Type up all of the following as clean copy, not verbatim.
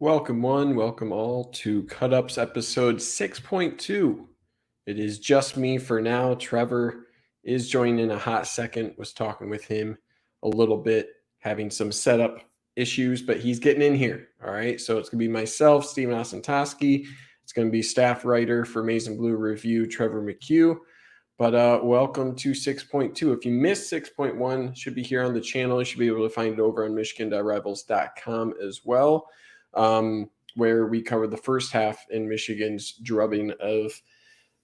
Welcome one, welcome all to Cut Ups episode 6.2. It is just me for now. Trevor is joining in a hot second. Was talking with him a little bit, having some setup issues, but he's getting in here. All right. So it's going to be myself, Stephen Osentoski. It's going to be staff writer for Maize and Blue Review, Trevor McCue. But welcome to 6.2. If you missed 6.1, should be here on the channel. You should be able to find it over on michigan.rivals.com as well. Where we covered the first half in Michigan's drubbing of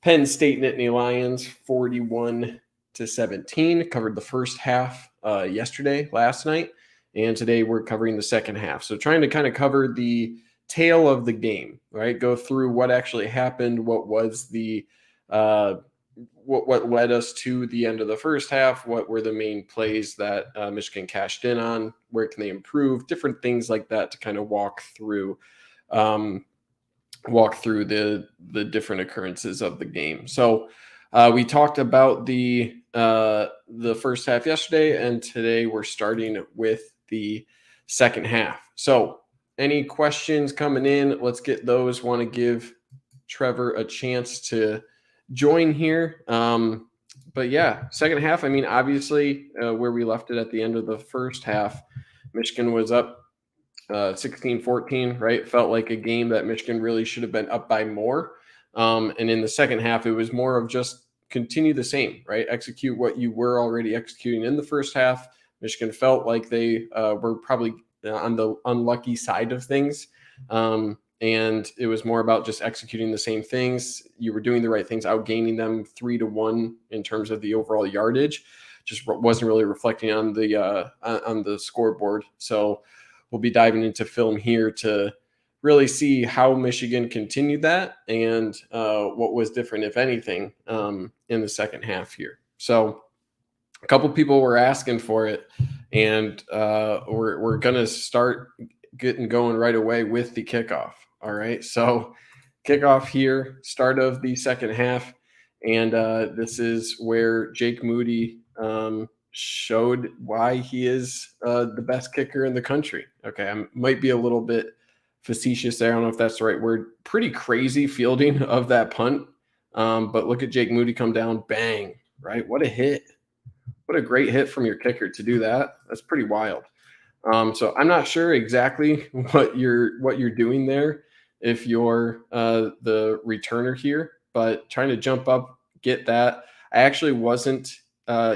Penn State Nittany Lions 41-17. Covered the first half last night, and today we're covering the second half. So trying to kind of cover the tail of the game, right? Go through what actually happened, what was the what led us to the end of the first half, what were the main plays that Michigan cashed in on, where can they improve, different things like that to kind of walk through the different occurrences of the game. So we talked about the first half yesterday, and today we're starting with the second half. So any questions coming in? Let's get those. Want to give Trevor a chance to join here. But yeah, second half, I mean, obviously where we left it at the end of the first half, Michigan was up 16-14, right? Felt like a game that Michigan really should have been up by more. And in the second half, it was more of just continue the same, right? Execute what you were already executing in the first half. Michigan felt like they were probably on the unlucky side of things. And it was more about just executing the same things. You were doing the right things, outgaining them 3-1 in terms of the overall yardage. Just wasn't really reflecting on the scoreboard. So we'll be diving into film here to really see how Michigan continued that and what was different, if anything, in the second half here. So a couple people were asking for it, and we're going to start getting going right away with the kickoff. All right. So kickoff here, start of the second half. And this is where Jake Moody showed why he is the best kicker in the country. Okay. I might be a little bit facetious there. I don't know if that's the right word. Pretty crazy fielding of that punt. But look at Jake Moody come down, bang, right? What a hit. What a great hit from your kicker to do that. That's pretty wild. So I'm not sure exactly what you're doing there if you're the returner here, but trying to jump up, get that. I actually wasn't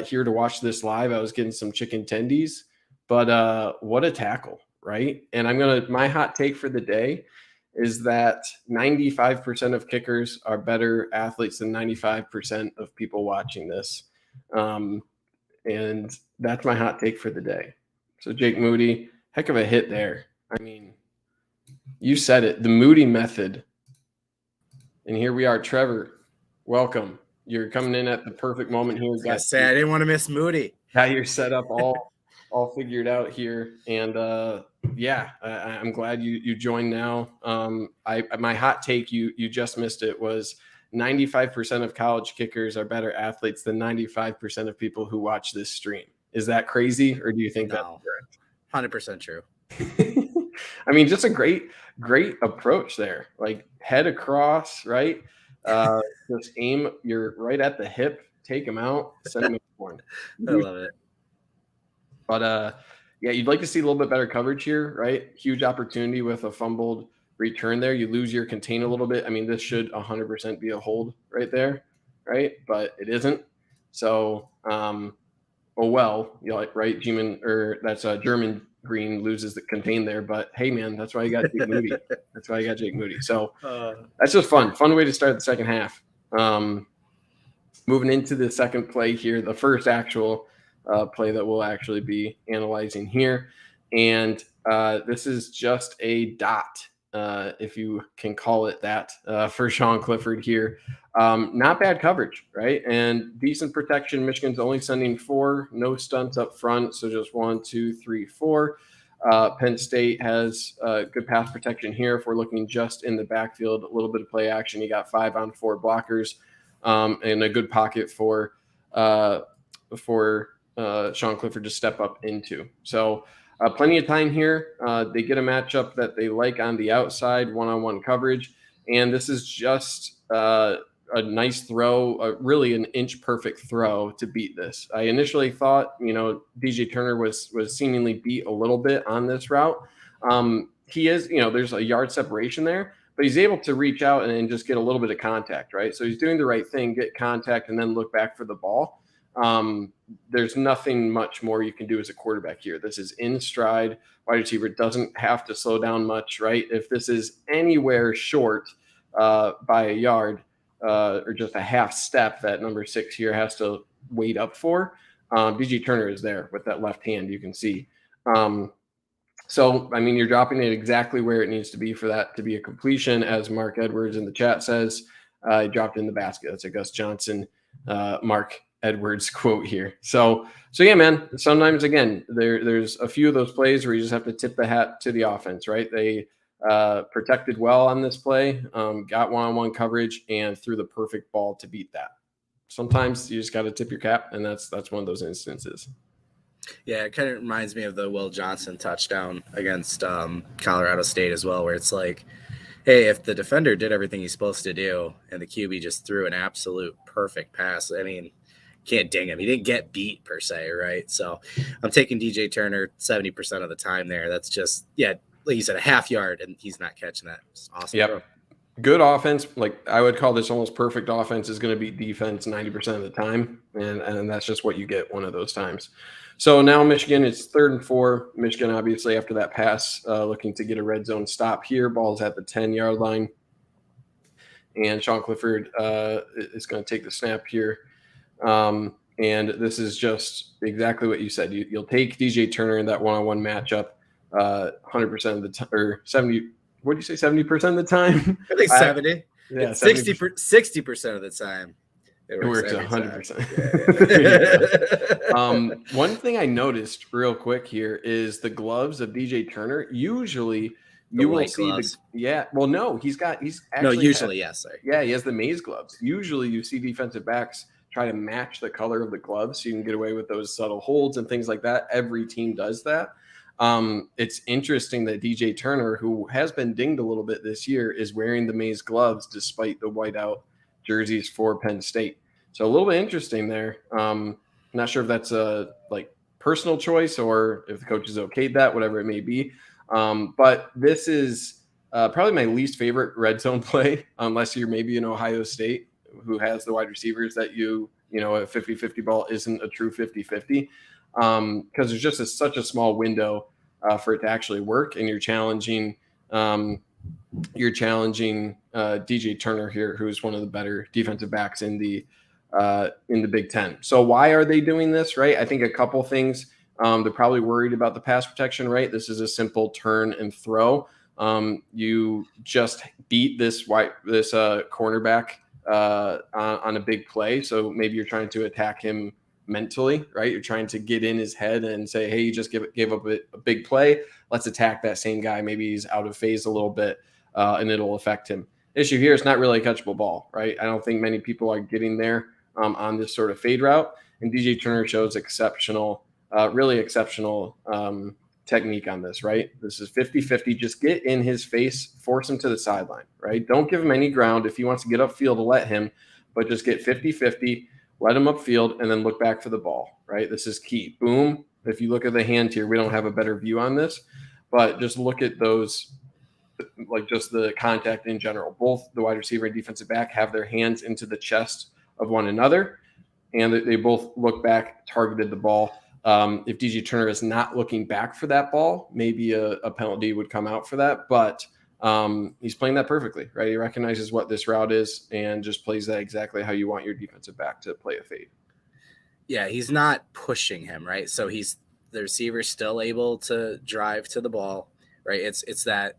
here to watch this live. I was getting some chicken tendies, but what a tackle, right? And my hot take for the day is that 95% of kickers are better athletes than 95% of people watching this. And that's my hot take for the day. So Jake Moody, heck of a hit there. I mean, you said it, the Moody method. And here we are, Trevor. Welcome. You're coming in at the perfect moment here. I didn't want to miss Moody. Got your setup all figured out here, and I'm glad you joined now. My hot take, you just missed it, was 95% of college kickers are better athletes than 95% of people who watch this stream. Is that crazy, or do you think that's correct? 100% true. I mean, just a great approach there. Like head across, right? Just aim. You're right at the hip. Take him out. Send him a corner. I love it. But you'd like to see a little bit better coverage here, right? Huge opportunity with a fumbled return there. You lose your contain a little bit. I mean, this should 100% be a hold right there, right? But it isn't. So, right? German Green loses the contain there. But hey, man, that's why you got Jake Moody. That's why you got Jake Moody. So that's just fun. Fun way to start the second half. Moving into the second play here, the first actual play that we'll actually be analyzing here. And this is just a dot, if you can call it that, for Sean Clifford here. Not bad coverage, right? And decent protection. Michigan's only sending 4, no stunts up front. So just 1, 2, 3, 4. Penn State has good pass protection here. If we're looking just in the backfield, a little bit of play action. You got 5 on 4 blockers, and a good pocket for Sean Clifford to step up into. So plenty of time here. They get a matchup that they like on the outside, one-on-one coverage, and this is just a nice throw, really an inch perfect throw to beat this. I initially thought, DJ Turner was seemingly beat a little bit on this route. He is, there's a yard separation there, but he's able to reach out and just get a little bit of contact, right? So he's doing the right thing, get contact, and then look back for the ball. There's nothing much more you can do as a quarterback here. This is in stride. Wide receiver doesn't have to slow down much, right? If this is anywhere short by a yard or just a half step that number 6 here has to wait up for, DJ Turner is there with that left hand, you can see. So, you're dropping it exactly where it needs to be for that to be a completion. As Mark Edwards in the chat says, dropped in the basket. That's a Gus Johnson, Mark Edwards quote here. So yeah, man, sometimes, again, there's a few of those plays where you just have to tip the hat to the offense, right? They protected well on this play, got one-on-one coverage, and threw the perfect ball to beat that. Sometimes you just got to tip your cap, and that's one of those instances. Yeah, it kind of reminds me of the Will Johnson touchdown against Colorado State as well, where it's like, hey, if the defender did everything he's supposed to do and the QB just threw an absolute perfect pass, can't ding him. He didn't get beat per se, right? So I'm taking DJ Turner 70% of the time there. That's just, like you said, a half yard, and he's not catching that. It's awesome. Yep. Good offense. Like, I would call this almost perfect offense is going to beat defense 90% of the time. And that's just what you get one of those times. So now Michigan, it's 3rd and 4. Michigan, obviously, after that pass, looking to get a red zone stop here. Ball's at the 10-yard line. And Sean Clifford is going to take the snap here. And this is just exactly what you said. You'll take DJ Turner in that one-on-one matchup 100% of the time, or 70. What do you say? 70% of the time? I think 70. Yeah, 60% of the time. It works 100%. One thing I noticed real quick here is the gloves of DJ Turner. Usually, you will see gloves. He's actually yes, sorry. Yeah, he has the maize gloves. Usually, you see defensive backs try to match the color of the gloves so you can get away with those subtle holds and things like that. Every team does that. It's interesting that DJ Turner, who has been dinged a little bit this year, is wearing the maize gloves despite the whiteout jerseys for Penn State. So a little bit interesting there. Not sure if that's a personal choice or if the coaches okayed that, whatever it may be. But this is probably my least favorite red zone play, unless you're maybe in Ohio State, who has the wide receivers that a 50-50 ball isn't a true 50-50. Because there's just such a small window for it to actually work, and you're challenging DJ Turner here, who's one of the better defensive backs in the Big Ten. So why are they doing this, right? I think a couple things. They're probably worried about the pass protection, right? This is a simple turn and throw. You just beat this cornerback on a big play, so maybe you're trying to attack him mentally, right? You're trying to get in his head and say, hey, you just gave up a big play. Let's attack that same guy. Maybe he's out of phase a little bit, and it'll affect him. Issue here is not really a catchable ball, right? I don't think many people are getting there on this sort of fade route. And DJ Turner shows really exceptional technique on this, right? This is 50-50. Just get in his face, force him to the sideline, right? Don't give him any ground. If he wants to get upfield, to let him, but just get 50-50. Let him upfield and then look back for the ball, right? This is key. Boom. If you look at the hand here, we don't have a better view on this, but just look at those, just the contact in general. Both the wide receiver and defensive back have their hands into the chest of one another, and they both look back, targeted the ball. If DJ Turner is not looking back for that ball, maybe a penalty would come out for that, but he's playing that perfectly, right? He recognizes what this route is and just plays that exactly how you want your defensive back to play a fade. Yeah, he's not pushing him, right? So the receiver's still able to drive to the ball, right? It's that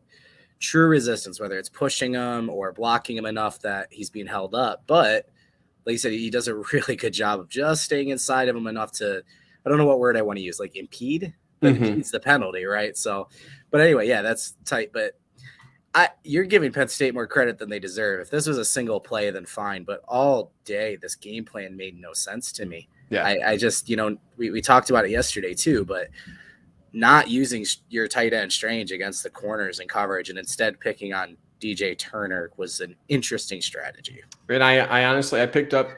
true resistance, whether it's pushing him or blocking him enough that he's being held up. But like you said, he does a really good job of just staying inside of him enough to, I don't know what word I want to use, impede, but impedes the penalty, right? So, but anyway, yeah, that's tight, but you're giving Penn State more credit than they deserve. If this was a single play, then fine. But all day, this game plan made no sense to me. Yeah, I just, we talked about it yesterday too. But not using your tight end Strange against the corners and coverage and instead picking on DJ Turner was an interesting strategy. And I honestly, I picked up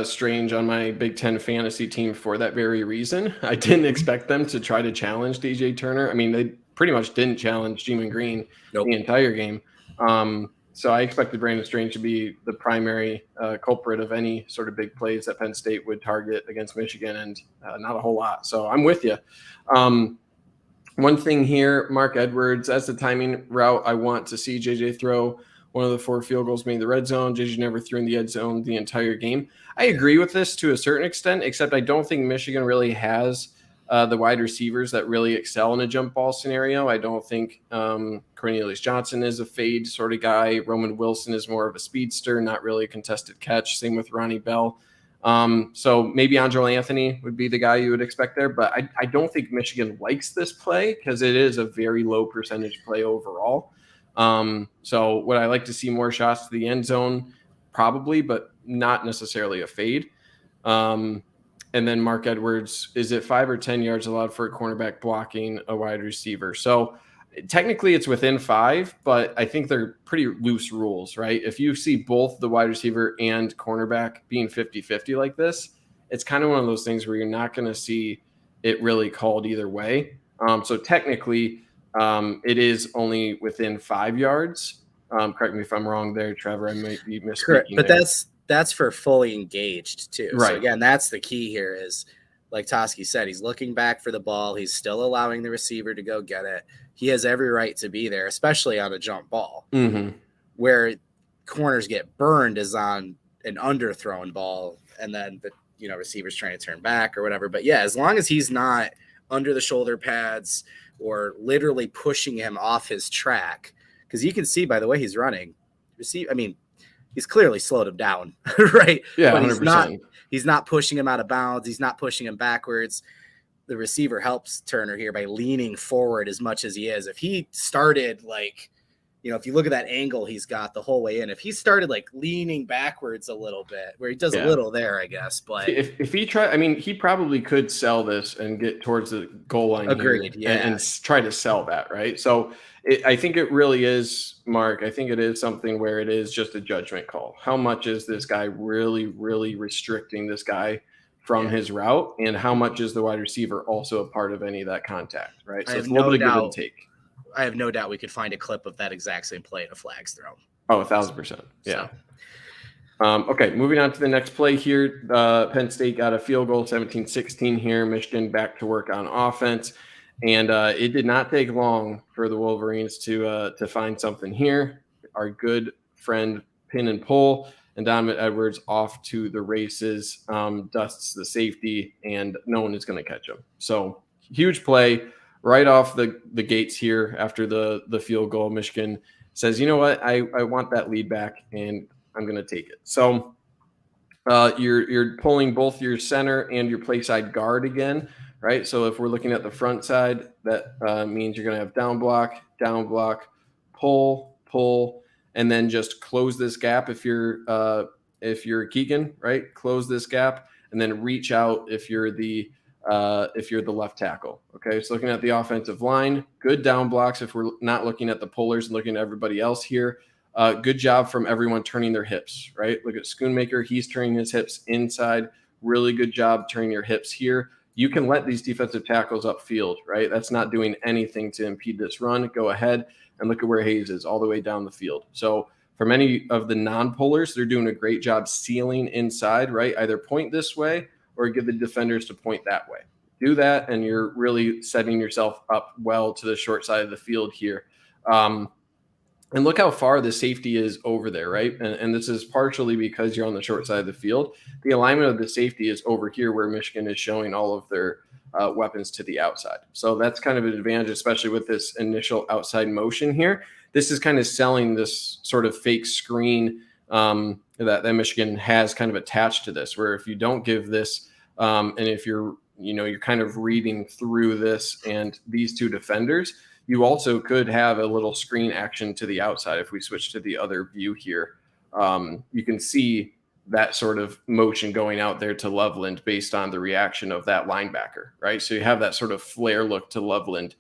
Strange on my Big Ten fantasy team for that very reason. I didn't expect them to try to challenge DJ Turner. I mean, they pretty much didn't challenge Jeeman Green the entire game. So I expected Brandon Strange to be the primary culprit of any sort of big plays that Penn State would target against Michigan, and not a whole lot. So I'm with you. One thing here, Mark Edwards, as the timing route, I want to see JJ throw one of the 4 field goals made in the red zone. JJ never threw in the end zone the entire game. I agree with this to a certain extent, except I don't think Michigan really has the wide receivers that really excel in a jump ball scenario. I don't think Cornelius Johnson is a fade sort of guy. Roman Wilson is more of a speedster, not really a contested catch. Same with Ronnie Bell. So maybe Andrel Anthony would be the guy you would expect there, but I don't think Michigan likes this play because it is a very low percentage play overall. So would I like to see more shots to the end zone? Probably, but not necessarily a fade. And then Mark Edwards, is it 5 or 10 yards allowed for a cornerback blocking a wide receiver? So technically it's within 5, but I think they're pretty loose rules, right? If you see both the wide receiver and cornerback being 50-50 like this, it's kind of one of those things where you're not going to see it really called either way. So technically it is only within 5 yards. Correct me if I'm wrong there, Trevor. I might be misspeaking. Correct, but there. That's for fully engaged too. Right. So again, that's the key here is, like Toski said, he's looking back for the ball. He's still allowing the receiver to go get it. He has every right to be there, especially on a jump ball. Mm-hmm. Where corners get burned is on an underthrown ball, and then the receivers trying to turn back or whatever. But yeah, as long as he's not under the shoulder pads or literally pushing him off his track, because you can see by the way he's running, he's clearly slowed him down, right? Yeah, but 100%. He's not pushing him out of bounds. He's not pushing him backwards. The receiver helps Turner here by leaning forward as much as he is. If he started if you look at that angle he's got the whole way in, if he started leaning backwards a little bit, where he does a little there, I guess. But if he tried, he probably could sell this and get towards the goal line. Agreed, here and try to sell that, right? So I think it really is, Mark. I think it is something where it is just a judgment call. How much is this guy really, really restricting this guy from his route, and how much is the wide receiver also a part of any of that contact, right? So it's a little bit of give and take. I have no doubt we could find a clip of that exact same play at a flag's throw. Oh, 1,000%. Yeah. Okay, moving on to the next play here. Penn State got a field goal, 17-16 here. Michigan back to work on offense. And it did not take long for the Wolverines to find something here. Our good friend Pin and Pull and Donovan Edwards off to the races, dusts the safety, and no one is going to catch him. So huge play. Right off the gates here after the field goal, Michigan says, you know what, I want that lead back, and I'm going to take it. So you're pulling both your center and your play side guard again, right? So if we're looking at the front side, that means you're going to have down block, pull, and then just close this gap if you're Keegan, right? Close this gap, and then reach out if you're the left tackle. Okay, so looking at the offensive line, good down blocks if we're not looking at the pullers and looking at everybody else here. Good job from everyone turning their hips, right? Look at Schoonmaker. He's turning his hips inside. Really good job turning your hips here. You can let these defensive tackles upfield, right? That's not doing anything to impede this run. Go ahead and look at where Hayes is all the way down the field. So for many of the non-pullers, they're doing a great job sealing inside, right? Either point this way or give the defenders to point that way. Do that, and you're really setting yourself up well to the short side of the field here. And look how far the safety is over there, right? And this is partially because you're on the short side of the field. The alignment of the safety is over here where Michigan is showing all of their weapons to the outside. So that's kind of an advantage, especially with this initial outside motion here. This is kind of selling this sort of fake screen that Michigan has kind of attached to this, where if you don't give this, and if you're kind of reading through this and these two defenders, you also could have a little screen action to the outside. If we switch to the other view here, you can see that sort of motion going out there to Loveland based on the reaction of that linebacker, right? So you have that sort of flare look to Loveland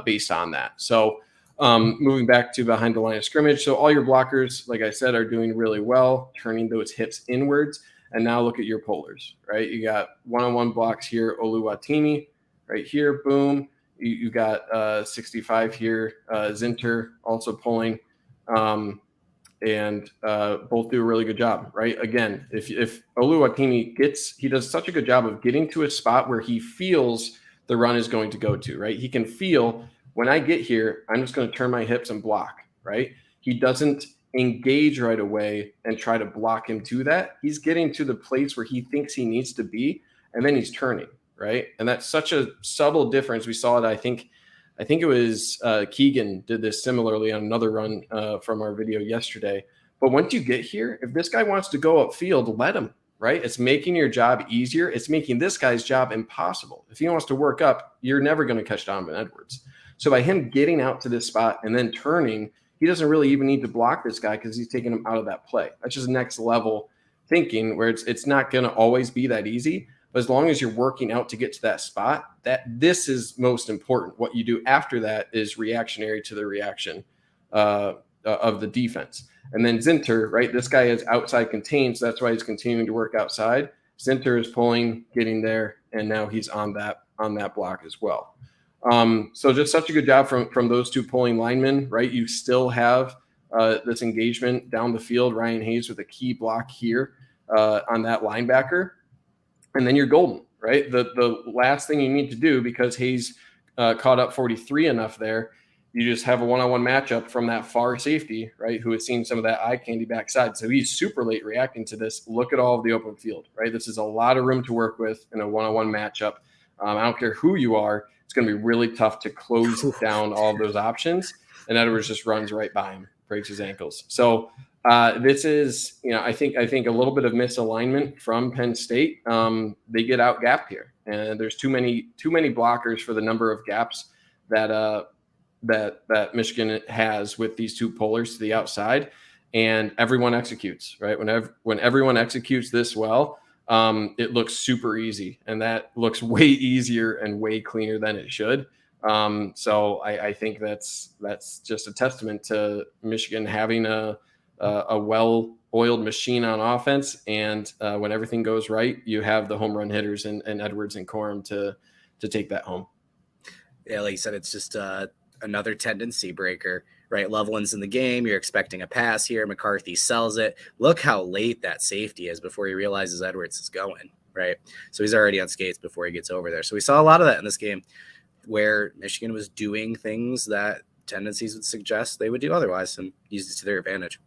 based on that. So moving back to behind the line of scrimmage. So all your blockers, like I said, are doing really well, turning those hips inwards. And now look at your pullers, right? You got one-on-one blocks here, Oluwatimi, right here, boom. You got 65 here, Zinter also pulling. And both do a really good job, right? Again, if Oluwatimi he does such a good job of getting to a spot where he feels the run is going to go to, right? He can feel, when I get here, I'm just going to turn my hips and block, right? He doesn't engage right away and try to block him to that. He's getting to the place where he thinks he needs to be, and then he's turning, right? And that's such a subtle difference. We saw it, I think it was Keegan did this similarly on another run from our video yesterday. But once you get here, if this guy wants to go upfield, let him, right? It's making your job easier. It's making this guy's job impossible. If he wants to work up, you're never going to catch Donovan Edwards. So by him getting out to this spot and then turning, he doesn't really even need to block this guy because he's taking him out of that play. That's just next level thinking where it's not going to always be that easy. But as long as you're working out to get to that spot, that this is most important. What you do after that is reactionary to the reaction of the defense. And then Zinter, right? This guy is outside contained, so that's why he's continuing to work outside. Zinter is pulling, getting there, and now he's on that block as well. So just such a good job from those two pulling linemen, right? You still have this engagement down the field. Ryan Hayes with a key block here on that linebacker. And then you're golden, right? The last thing you need to do, because Hayes caught up 43 enough there, you just have a one-on-one matchup from that far safety, right, who has seen some of that eye candy backside. So he's super late reacting to this. Look at all of the open field, right? This is a lot of room to work with in a one-on-one matchup. I don't care who you are. It's going to be really tough to close down all of those options. And Edwards just runs right by him, breaks his ankles. So this is, I think a little bit of misalignment from Penn State. They get out gapped here, and there's too many blockers for the number of gaps that Michigan has with these two pullers to the outside, and everyone executes, right? When everyone executes this well, it looks super easy, and that looks way easier and way cleaner than it should. So I think that's just a testament to Michigan having a well-oiled machine on offense, and when everything goes right, you have the home run hitters and Edwards and Corum to take that home. Yeah, like you said, it's just another tendency breaker, right? Loveland's in the game. You're expecting a pass here. McCarthy sells it. Look how late that safety is before he realizes Edwards is going, right? So he's already on skates before he gets over there. So we saw a lot of that in this game where Michigan was doing things that tendencies would suggest they would do otherwise and use it to their advantage.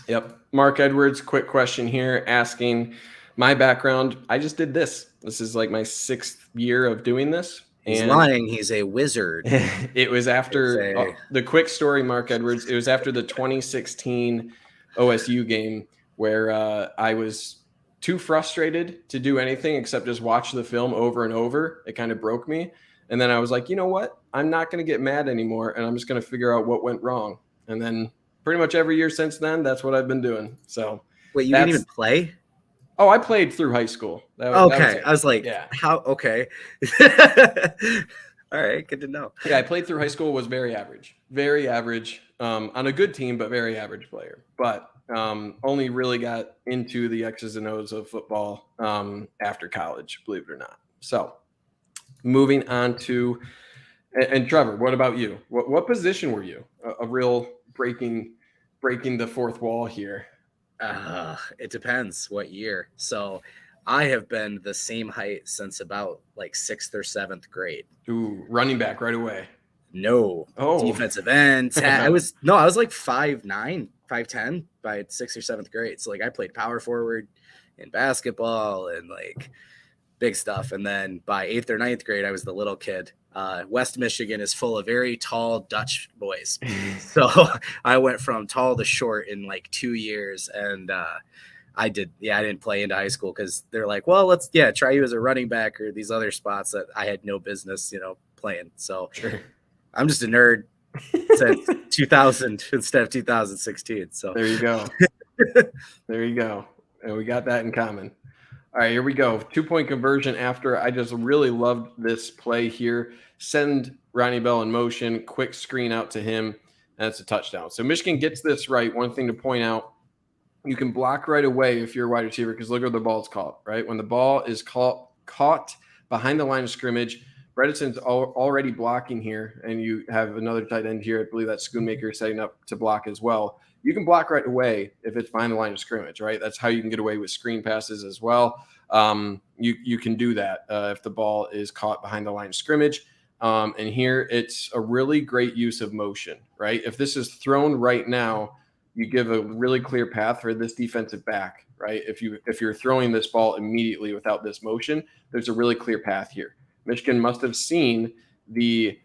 Yep. Mark Edwards, quick question here, asking my background. I just did this. This is like my 6th year of doing this. He's lying. He's a wizard. It was after the quick story, Mark Edwards. It was after the 2016 OSU game where I was too frustrated to do anything except just watch the film over and over. It kind of broke me. And then I was like, you know what? I'm not going to get mad anymore, and I'm just going to figure out what went wrong. And then pretty much every year since then, that's what I've been doing. So wait, you didn't even play? Oh, I played through high school. I was like, yeah. How? Okay. All right. Good to know. Yeah, I played through high school, was very average on a good team, but very average player. But only really got into the X's and O's of football after college, believe it or not. So moving on to, and Trevor, what about you? What position were you? A real breaking the fourth wall here. It depends what year. So I have been the same height since about like 6th or 7th grade. Ooh, running back right away. No. Oh, defensive end. I was like 5'9", 5'10" by 6th or 7th grade. So like I played power forward in basketball and like big stuff. And then by 8th or 9th grade, I was the little kid. West Michigan is full of very tall Dutch boys. So I went from tall to short in like 2 years. And I didn't play into high school because they're like, well, let's try you as a running back or these other spots that I had no business, playing. So sure. I'm just a nerd since 2000 instead of 2016. So there you go. There you go. And we got that in common. All right, here we go. 2-point conversion after. I just really loved this play here. Send Ronnie Bell in motion, quick screen out to him, and that's a touchdown. So Michigan gets this right. One thing to point out, you can block right away if you're a wide receiver because look where the ball is caught, right? When the ball is caught behind the line of scrimmage, Bredesen's already blocking here, and you have another tight end here. I believe that Schoonmaker is setting up to block as well. You can block right away if it's behind the line of scrimmage, right? That's how you can get away with screen passes as well. You can do that if the ball is caught behind the line of scrimmage. And here it's a really great use of motion, right? If this is thrown right now, you give a really clear path for this defensive back, right? If you're throwing this ball immediately without this motion, there's a really clear path here. Michigan must have seen the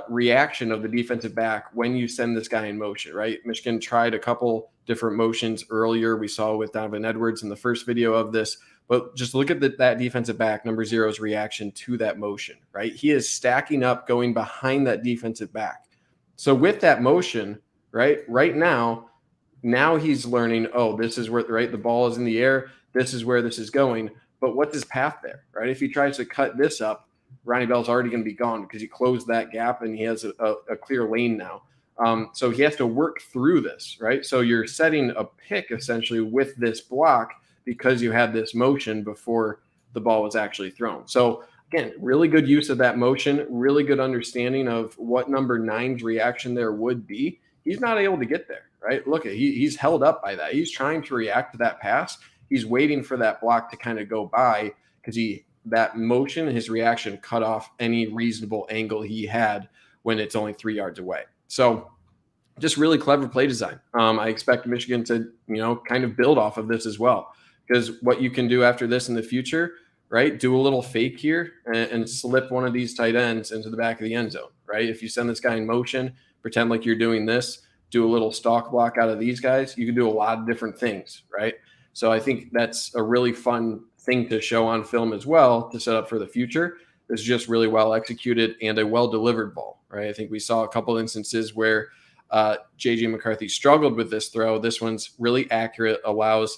reaction of the defensive back when you send this guy in motion, right? Michigan tried a couple different motions earlier. We saw with Donovan Edwards in the first video of this, but just look at that defensive back, number 0's reaction to that motion, right? He is stacking up, going behind that defensive back. So with that motion, right now he's learning, oh, this is where, right, the ball is in the air. This is where this is going. But what's his path there, right? If he tries to cut this up, Ronnie Bell's already going to be gone because he closed that gap and he has a clear lane now. So he has to work through this, right? So you're setting a pick essentially with this block because you had this motion before the ball was actually thrown. So again, really good use of that motion, really good understanding of what number 9's reaction there would be. He's not able to get there, right? Look, he's held up by that. He's trying to react to that pass. He's waiting for that block to kind of go by because that motion, his reaction cut off any reasonable angle he had when it's only 3 yards away. So just really clever play design. I expect Michigan to, kind of build off of this as well, because what you can do after this in the future, right? Do a little fake here and slip one of these tight ends into the back of the end zone, right? If you send this guy in motion, pretend like you're doing this, do a little stalk block out of these guys. You can do a lot of different things, right? So I think that's a really fun thing to show on film as well to set up for the future. It's just really well executed and a well-delivered ball, right? I think we saw a couple instances where J.J. McCarthy struggled with this throw. This one's really accurate, allows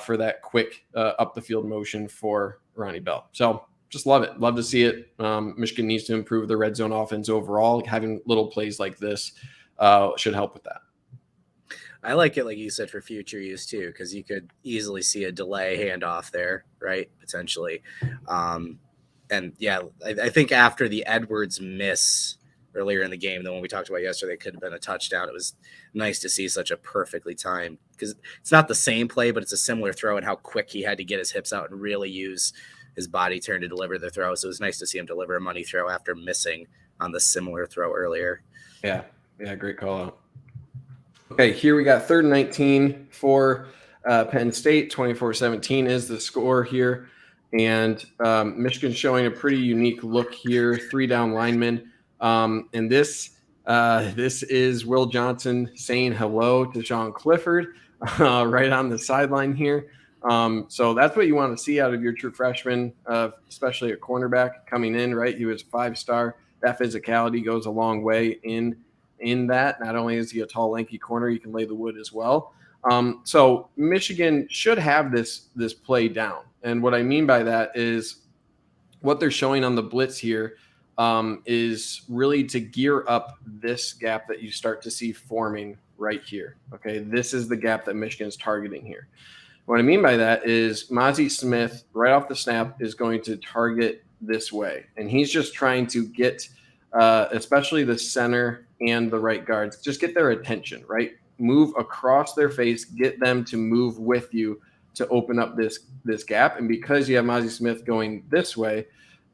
for that quick up the field motion for Ronnie Bell. So just love it. Love to see it. Michigan needs to improve the red zone offense overall. Having little plays like this should help with that. I like it, like you said, for future use too, because you could easily see a delay handoff there, right? Potentially. And yeah, I think after the Edwards miss earlier in the game, the one we talked about yesterday, could have been a touchdown. It was nice to see such a perfectly timed, because it's not the same play, but it's a similar throw and how quick he had to get his hips out and really use his body turn to deliver the throw. So it was nice to see him deliver a money throw after missing on the similar throw earlier. Yeah, great call out. Okay, here we got 3rd and 19 for Penn State. 24-17 is the score here. And Michigan showing a pretty unique look here. 3 down linemen. And this is Will Johnson saying hello to Sean Clifford right on the sideline here. So that's what you want to see out of your true freshman, especially a cornerback coming in, right? He was a 5-star. That physicality goes a long way in that. Not only is he a tall, lanky corner, he can lay the wood as well. So Michigan should have this play down. And what I mean by that is what they're showing on the blitz here is really to gear up this gap that you start to see forming right here. Okay, this is the gap that Michigan is targeting here. What I mean by that is Mazi Smith, right off the snap, is going to target this way. And he's just trying to get especially the center and the right guards, just get their attention, right? Move across their face, get them to move with you to open up this gap. And because you have Mazi Smith going this way,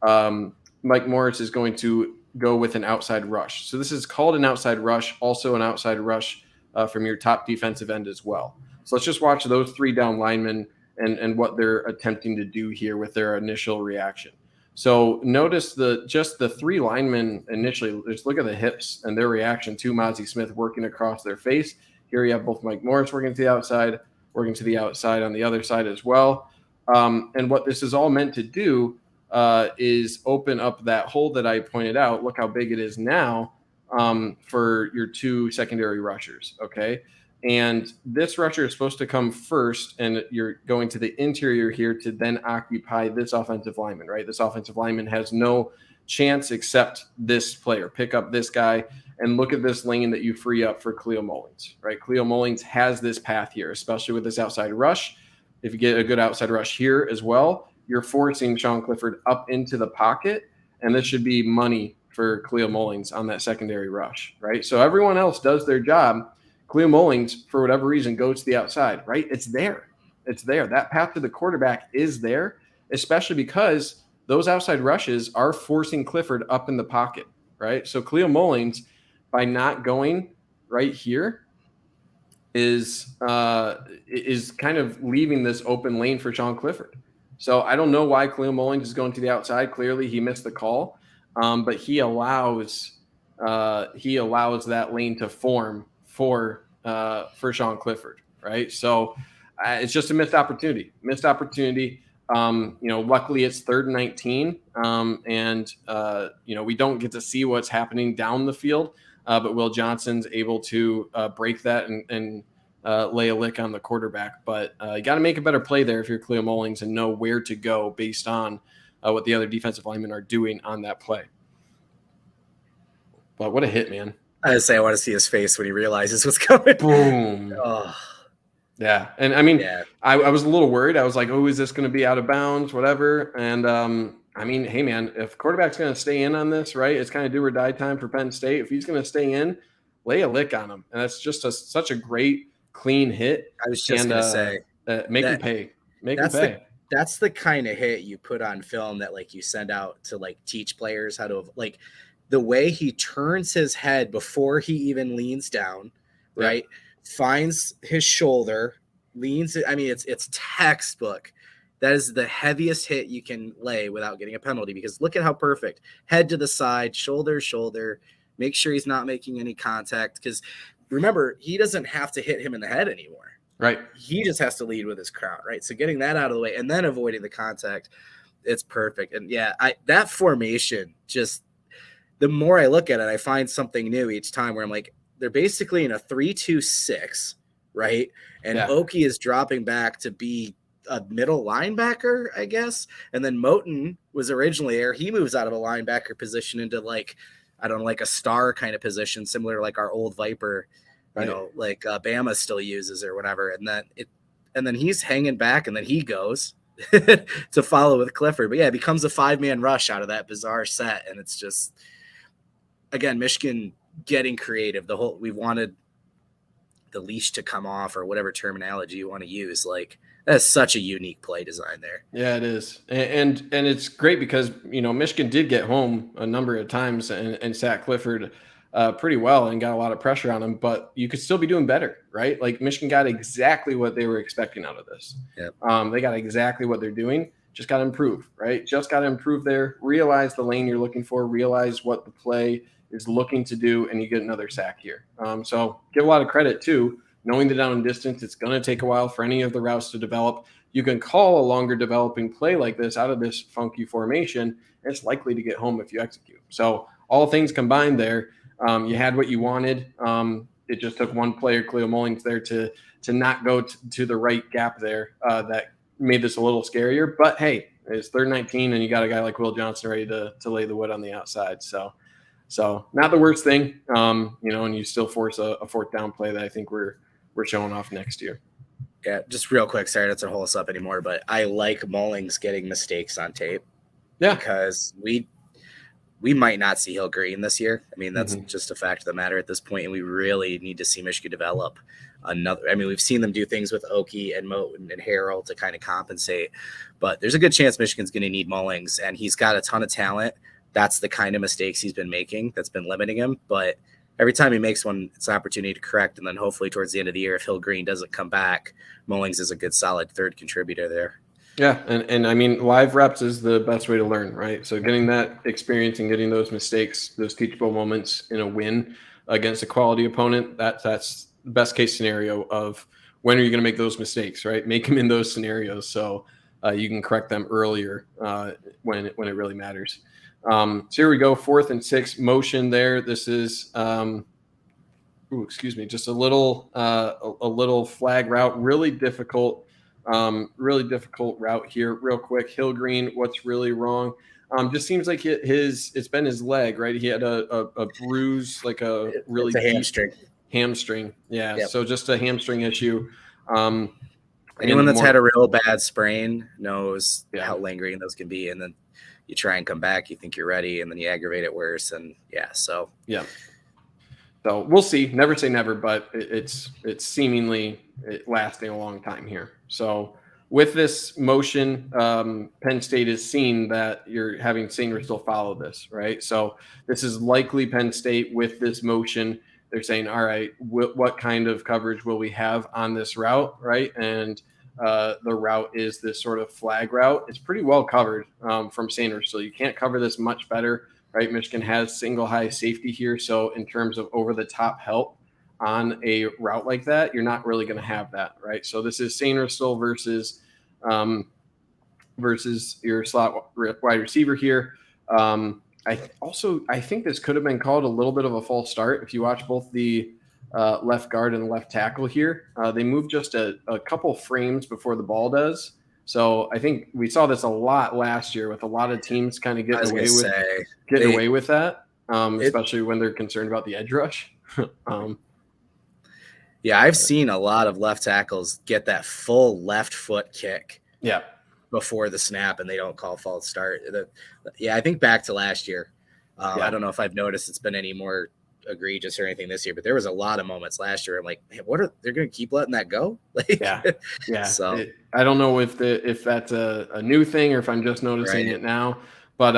Mike Morris is going to go with an outside rush. So this is called an outside rush, also an outside rush from your top defensive end as well. So let's just watch those 3 down linemen and what they're attempting to do here with their initial reaction. So notice the 3 linemen initially, just look at the hips and their reaction to Mazi Smith working across their face. Here you have both Mike Morris working to the outside on the other side as well. And what this is all meant to do is open up that hole that I pointed out. Look how big it is now for your 2 secondary rushers, okay? And this rusher is supposed to come first, and you're going to the interior here to then occupy this offensive lineman, right? This offensive lineman has no chance except this player. Pick up this guy and look at this lane that you free up for Cleo Mullins, right? Cleo Mullins has this path here, especially with this outside rush. If you get a good outside rush here as well, you're forcing Sean Clifford up into the pocket, and this should be money for Cleo Mullins on that secondary rush, right? So everyone else does their job. Cleo Mullins, for whatever reason, goes to the outside, right? It's there. It's there. That path to the quarterback is there, especially because those outside rushes are forcing Clifford up in the pocket, right? So Cleo Mullins, by not going right here, is kind of leaving this open lane for Sean Clifford. So I don't know why Cleo Mullins is going to the outside. Clearly, he missed the call, but he allows that lane to form for Sean Clifford, right? So it's just a missed opportunity. Luckily it's 3rd and 19, and we don't get to see what's happening down the field, but Will Johnson's able to break that and lay a lick on the quarterback. But you got to make a better play there if you're Cleo Mullins and know where to go based on what the other defensive linemen are doing on that play. But what a hit, man. I want to see his face when he realizes what's coming. Boom. Oh. Yeah. And I mean, I was a little worried. I was like, oh, is this going to be out of bounds, whatever? And hey, man, if quarterback's going to stay in on this, right, it's kind of do or die time for Penn State. If he's going to stay in, lay a lick on him. And that's just such a great, clean hit. I was just going to say. Make him pay. Make him pay. That's the kind of hit you put on film that, like, you send out to, like, teach players how to, like, the way he turns his head before he even leans down, right? Finds his shoulder, leans. I mean, it's textbook. That is the heaviest hit you can lay without getting a penalty, because look at how perfect. Head to the side, shoulder. Make sure he's not making any contact, because remember, he doesn't have to hit him in the head anymore. Right. He just has to lead with his crown, right? So getting that out of the way and then avoiding the contact, it's perfect. And that formation, just the more I look at it, I find something new each time where I'm like, they're basically in a 3-2-6, right? And Oki is dropping back to be a middle linebacker, I guess. And then Moten was originally there. He moves out of a linebacker position into, like, I don't know, like a star kind of position, similar to like our old Viper, like Bama still uses or whatever. And then he's hanging back, and then he goes to follow with Clifford. But it becomes a 5-man rush out of that bizarre set. And it's just, again, Michigan getting creative. We wanted the leash to come off, or whatever terminology you want to use. Like, that's such a unique play design there. Yeah, it is. And it's great because, Michigan did get home a number of times and sat Clifford pretty well and got a lot of pressure on him, but you could still be doing better, right? Like, Michigan got exactly what they were expecting out of this. Yep. They got exactly what they're doing. Just got to improve, right? Just got to improve there. Realize the lane you're looking for. Realize what the play is looking to do, and you get another sack here. So give a lot of credit too, knowing the down and distance. It's going to take a while for any of the routes to develop. You can call a longer developing play like this out of this funky formation, and it's likely to get home if you execute. So all things combined there, you had what you wanted. It just took one player, Cleo Mullins, there to not go to the right gap there that made this a little scarier. But hey, it's 3rd and 19, and you got a guy like Will Johnson ready to lay the wood on the outside. So not the worst thing, and you still force a 4th down play that I think we're showing off next year. Yeah, just real quick, sorry not to hold us up anymore, but I like Mullings getting mistakes on tape. Yeah. Because we might not see Hill Green this year. I mean, that's just a fact of the matter at this point, and we really need to see Michigan develop another. I mean, we've seen them do things with Oki and Moten and Harrell to kind of compensate, but there's a good chance Michigan's going to need Mullings, and he's got a ton of talent. That's the kind of mistakes he's been making that's been limiting him. But every time he makes one, it's an opportunity to correct. And then hopefully towards the end of the year, if Hill Green doesn't come back, Mullings is a good, solid 3rd contributor there. Yeah. And I mean, live reps is the best way to learn, right? So getting that experience and getting those mistakes, those teachable moments in a win against a quality opponent, that's the best case scenario of when are you going to make those mistakes, right? Make them in those scenarios so you can correct them earlier when it really matters. So here we go, 4th and 6 motion there. This is just a little flag route, really difficult route here. Real quick, Hillgreen, what's really wrong? Just seems like it's been his leg, right? He had a bruise, like a really it's a hamstring. Hamstring, yeah. Yep. So just a hamstring issue. Anyone that's had a real bad sprain knows how lingering those can be, and then you try and come back, you think you're ready, and then you aggravate it worse, and So we'll see. Never say never, but it's seemingly lasting a long time here. So with this motion, Penn State has seen that you're having Sainristil follow this, right? So this is likely Penn State with this motion. They're saying, all right, what kind of coverage will we have on this route, right? And the route is this sort of flag route. It's pretty well covered from Sainristil. You can't cover this much better, right? Michigan has single high safety here. So in terms of over-the-top help on a route like that, you're not really going to have that, right? So this is Sainristil versus your slot wide receiver here. I think this could have been called a little bit of a false start. If you watch both the left guard and left tackle here, they move just a couple frames before the ball does. So I think we saw this a lot last year with a lot of teams kind of getting away with that, especially when they're concerned about the edge rush. I've seen a lot of left tackles get that full left foot kick. Yeah. Before the snap, and they don't call false start. I think back to last year. I don't know if I've noticed it's been any more egregious or anything this year, but there was a lot of moments last year. I'm like, hey, they're going to keep letting that go? So I don't know if that's a new thing or if I'm just noticing it now. But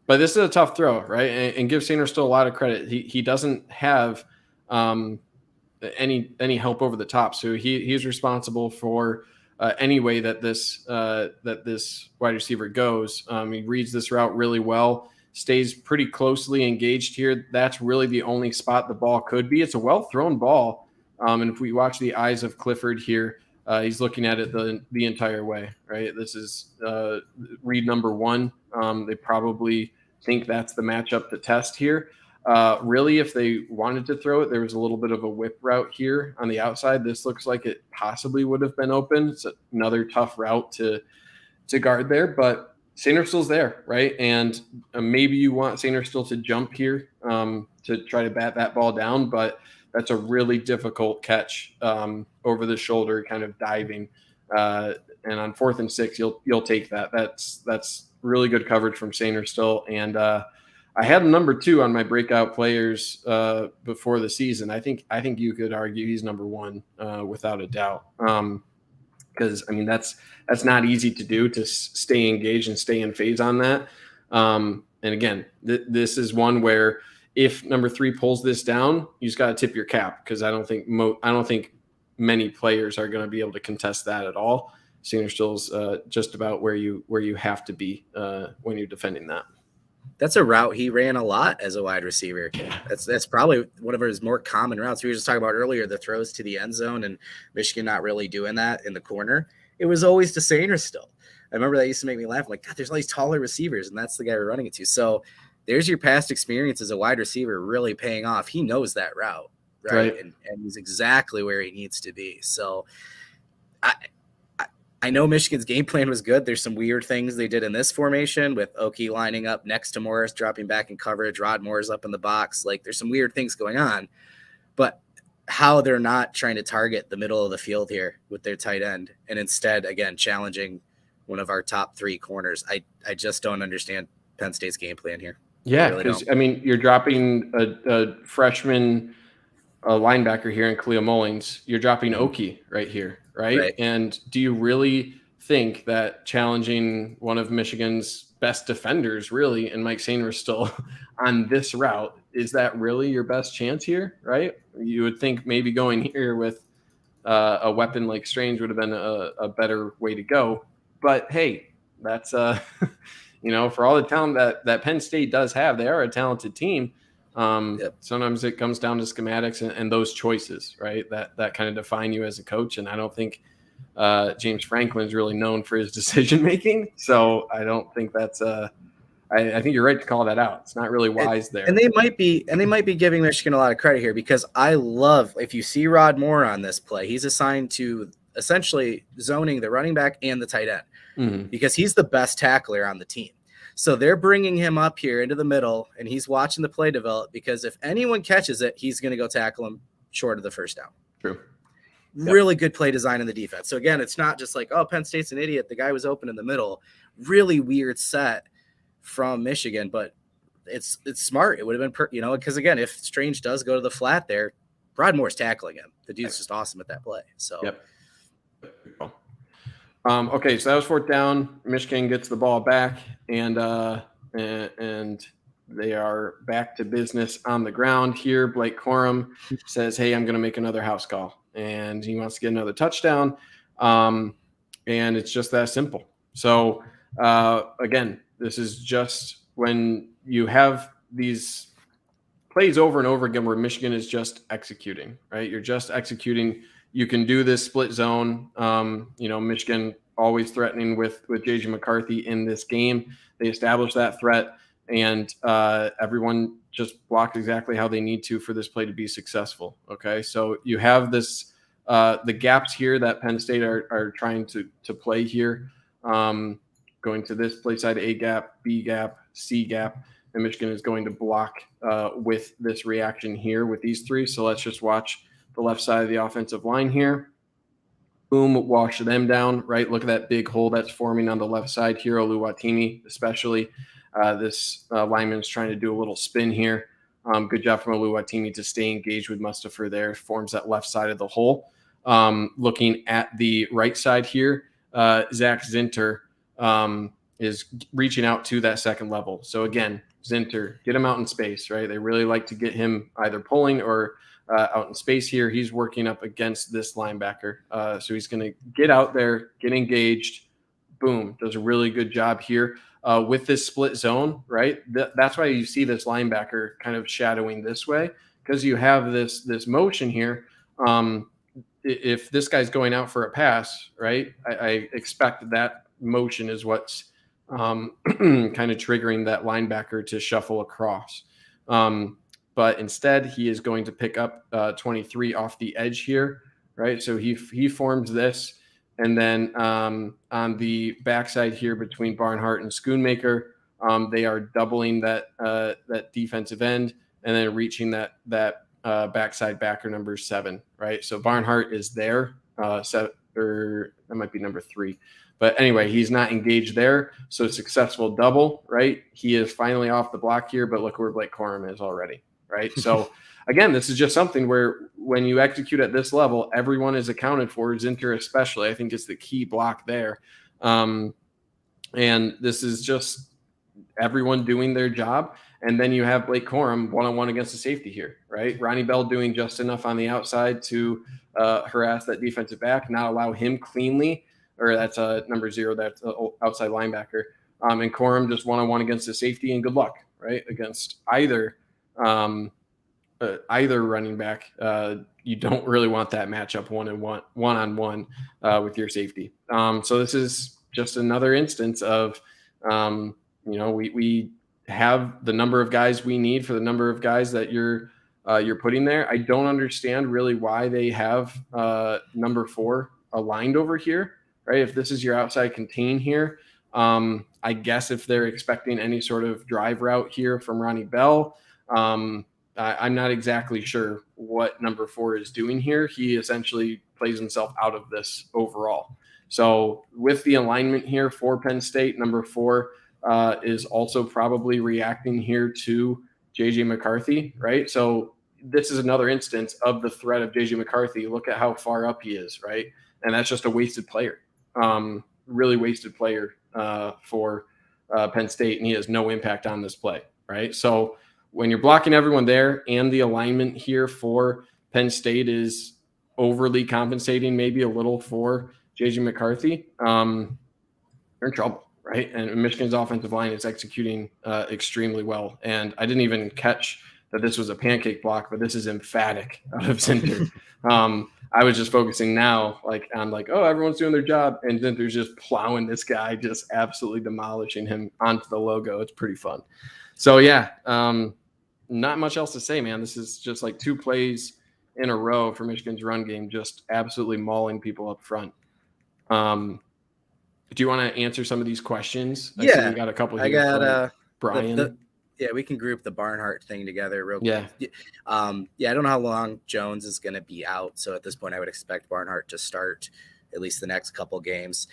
this is a tough throw, right? And give Sainristil a lot of credit. He doesn't have any help over the top, so he's responsible for any way that this wide receiver goes. He reads this route really well, stays pretty closely engaged here. That's really the only spot the ball could be. It's a well-thrown ball. And if we watch the eyes of Clifford here, he's looking at it the entire way, right? This is read number one. They probably think that's the matchup to test here. Really, if they wanted to throw it, there was a little bit of a whip route here on the outside. This looks like it possibly would have been open. It's another tough route to guard there, but Sainristil's there, right? And maybe you want Sainristil to jump here to try to bat that ball down, but that's a really difficult catch over the shoulder, kind of diving. And on 4th and 6, you'll take that. That's really good coverage from Sainristil. And I had number 2 on my breakout players before the season. I think you could argue he's number 1 without a doubt. Because I mean that's not easy to do, to stay engaged and stay in phase on that. And again, this is one where if number 3 pulls this down, you just got to tip your cap, because I don't think many players are going to be able to contest that at all. Sainristil's just about where you have to be when you're defending that. That's a route he ran a lot as a wide receiver. That's probably one of his more common routes. We were just talking about earlier, the throws to the end zone and Michigan not really doing that in the corner. It was always to Sainristil. I remember that used to make me laugh. I'm like, God, there's all these taller receivers, and that's the guy we're running it to. So there's your past experience as a wide receiver really paying off. He knows that route, right? And he's exactly where he needs to be. So I know Michigan's game plan was good. There's some weird things they did in this formation with Oki lining up next to Morris, dropping back in coverage, Rod Moore's up in the box. Like, there's some weird things going on. But how they're not trying to target the middle of the field here with their tight end, and instead, again, challenging one of our top 3 corners. I just don't understand Penn State's game plan here. Yeah, because, I mean, you're dropping a freshman linebacker here in Khalil Mullings. You're dropping Oki right here. Right? And do you really think that challenging one of Michigan's best defenders, really, and Mike Sainristil on this route, is that really your best chance here, right? You would think maybe going here with a weapon like Strange would have been a better way to go. But hey, that's for all the talent that Penn State does have, they are a talented team. Sometimes it comes down to schematics and those choices, right? That kind of define you as a coach. And I don't think James Franklin is really known for his decision making. So I don't think that's I think you're right to call that out. It's not really wise there. And they might be giving Michigan a lot of credit here, because I love, if you see Rod Moore on this play, he's assigned to essentially zoning the running back and the tight end, because he's the best tackler on the team. So they're bringing him up here into the middle, and he's watching the play develop, because if anyone catches it, he's going to go tackle him short of the first down. True. Really good play design in the defense. So again, it's not just like, oh, Penn State's an idiot, the guy was open in the middle. Really weird set from Michigan, but it's smart. It would have been, because again, if Strange does go to the flat there, Rod Moore's tackling him. The dude's just awesome at that play. So, yep. Okay, so that was fourth down. Michigan gets the ball back, and they are back to business on the ground here. Blake Corum says, "Hey, I'm going to make another house call," and he wants to get another touchdown. And it's just that simple. So again, this is just when you have these plays over and over again where Michigan is just executing, right? You're just executing. You can do this split zone. Michigan always threatening with JJ McCarthy in this game. They established that threat, and everyone just blocked exactly how they need to for this play to be successful. Okay, so you have this the gaps here that Penn State are trying to play here. Going to this play side, A gap, B gap, C gap, and Michigan is going to block with this reaction here with these three. So let's just watch the left side of the offensive line here. Boom, wash them down, right? Look at that big hole that's forming on the left side here. Oluwatimi, especially. This lineman is trying to do a little spin here. Good job from Oluwatimi to stay engaged with Mustafa there. Forms that left side of the hole. Looking at the right side here, Zach Zinter is reaching out to that second level. So again, Zinter, get him out in space, right? They really like to get him either pulling or out in space here. He's working up against this linebacker. So he's going to get out there, get engaged. Boom, does a really good job here with this split zone, right? That's why you see this linebacker kind of shadowing this way, because you have this motion here. If this guy's going out for a pass, right, I expect that motion is what's kind of triggering that linebacker to shuffle across. But instead, he is going to pick up 23 off the edge here, right? So he forms this, and then on the backside here between Barnhart and Schoonmaker, they are doubling that defensive end and then reaching that backside backer number 7, right? So Barnhart is there, or that might be number 3. But anyway, he's not engaged there. So successful double, right? He is finally off the block here, but look where Blake Corum is already, right? So again, this is just something where when you execute at this level, everyone is accounted for. Zinter especially, I think, is the key block there. And this is just everyone doing their job. And then you have Blake Corum one-on-one against the safety here, right? Ronnie Bell doing just enough on the outside to harass that defensive back, not allow him cleanly, or that's number 0, that's outside linebacker. And Corum just one-on-one against the safety, and good luck, right? Against either running back. You don't really want that matchup one-on-one with your safety. So this is just another instance of, we have the number of guys we need for the number of guys that you're putting there. I don't understand really why they have number 4 aligned over here, right? If this is your outside contain here, I guess if they're expecting any sort of drive route here from Ronnie Bell, I'm not exactly sure what number 4 is doing here. He essentially plays himself out of this overall. So with the alignment here for Penn State, number 4 is also probably reacting here to JJ McCarthy, right? So this is another instance of the threat of JJ McCarthy. Look at how far up he is, right? And that's just a wasted player, really wasted player for Penn State, and he has no impact on this play, right? So when you're blocking everyone there and the alignment here for Penn State is overly compensating maybe a little for JJ McCarthy, you're in trouble, right? And Michigan's offensive line is executing extremely well. And I didn't even catch that this was a pancake block, but this is emphatic out of Zinter. I was just focusing now on oh, everyone's doing their job, and then there's just plowing this guy, just absolutely demolishing him onto the logo. It's pretty fun. So yeah, not much else to say, man. This is just like 2 plays in a row for Michigan's run game, just absolutely mauling people up front. Do you want to answer some of these questions? Yeah, I see we got a couple here. I got Brian. Yeah, we can group the Barnhart thing together real quick. Yeah. I don't know how long Jones is going to be out. So at this point, I would expect Barnhart to start at least the next couple games.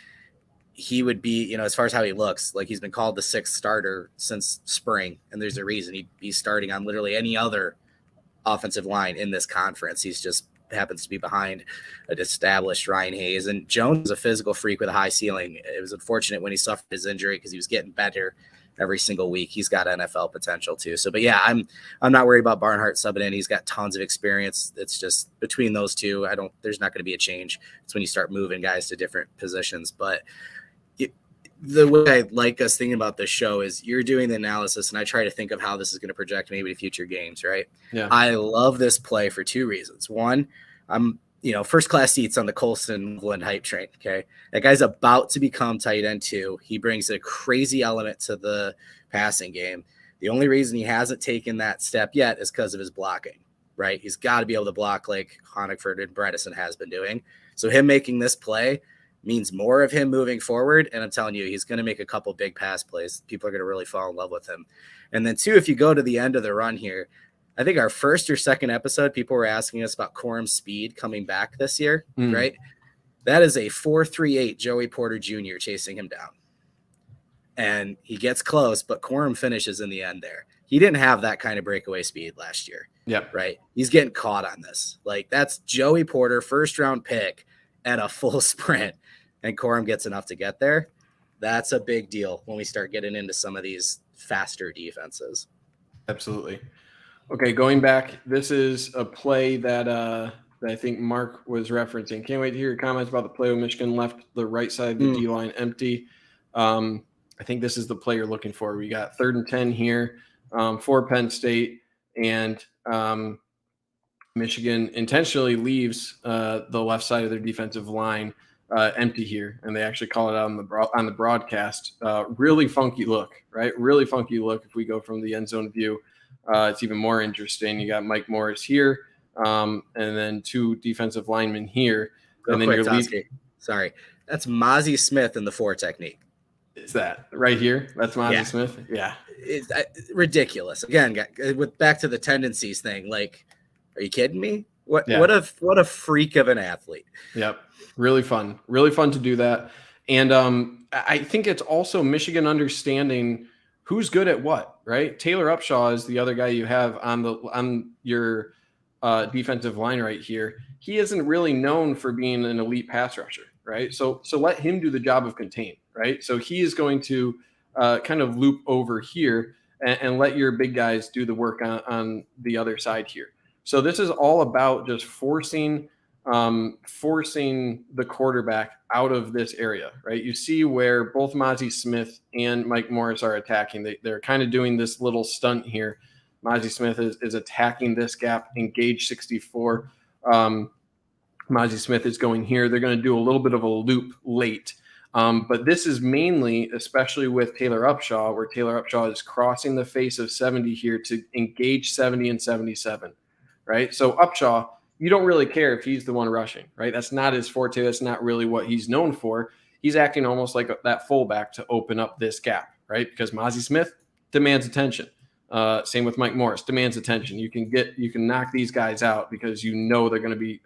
He would be, as far as how he looks, like he's been called the 6th starter since spring. And there's a reason he'd be starting on literally any other offensive line in this conference. He's just happens to be behind an established Ryan Hayes. And Jones is a physical freak with a high ceiling. It was unfortunate when he suffered his injury because he was getting better every single week. He's got NFL potential too. So, but yeah, I'm not worried about Barnhart subbing in. He's got tons of experience. It's just between those two, there's not going to be a change. It's when you start moving guys to different positions. But the way I like us thinking about this show is you're doing the analysis, and I try to think of how this is going to project maybe to future games, right? Yeah. I love this play for 2 reasons. One, I'm first class seats on the Colston hype train. Okay. That guy's about to become tight end 2. He brings a crazy element to the passing game. The only reason he hasn't taken that step yet is because of his blocking, right? He's got to be able to block like Honigford and Bredesen has been doing. So him making this play means more of him moving forward. And I'm telling you, he's going to make a couple big pass plays. People are going to really fall in love with him. And then 2, if you go to the end of the run here, I think our first or second episode, people were asking us about Corum's speed coming back this year, right? That is a 4.38 Joey Porter Jr. chasing him down. And he gets close, but Corum finishes in the end there. He didn't have that kind of breakaway speed last year. Yep. Right? He's getting caught on this. Like, that's Joey Porter, first-round pick, at a full sprint, and Corum gets enough to get there. That's a big deal when we start getting into some of these faster defenses. Absolutely. Okay, going back, this is a play that I think Mark was referencing. Can't wait to hear your comments about the play when Michigan left the right side of the D-line empty. I think this is the play you're looking for. We got 3rd and 10 here for Penn State, and Michigan intentionally leaves the left side of their defensive line empty here, and they actually call it out on the broadcast. Really funky look, right? Really funky look. If we go from the end zone view, it's even more interesting. You got Mike Morris here, and then 2 defensive linemen here. Real quick, Toski. Sorry. That's Mozzie Smith in the 4 technique. Is that right here? That's Mozzie Smith? Yeah. It's ridiculous. Again, back to the tendencies thing. Like, are you kidding me? What a freak of an athlete. Yep. Really fun to do that. And I think it's also Michigan understanding who's good at what, right? Taylor Upshaw is the other guy you have on your defensive line right here. He isn't really known for being an elite pass rusher, right? So let him do the job of contain, right? So he is going to kind of loop over here and let your big guys do the work on the other side here. So this is all about just forcing the quarterback out of this area, right? You see where both Mozzie Smith and Mike Morris are attacking. They're kind of doing this little stunt here. Mozzie Smith is attacking this gap, engage 64. Mozzie Smith is going here. They're going to do a little bit of a loop late. But this is mainly, especially with Taylor Upshaw, where Taylor Upshaw is crossing the face of 70 here to engage 70 and 77, right? So Upshaw, you don't really care if he's the one rushing, right? That's not his forte. That's not really what he's known for. He's acting almost like that fullback to open up this gap, right? Because Mozzie Smith demands attention. Same with Mike Morris, demands attention. You can knock these guys out because you know they're going to be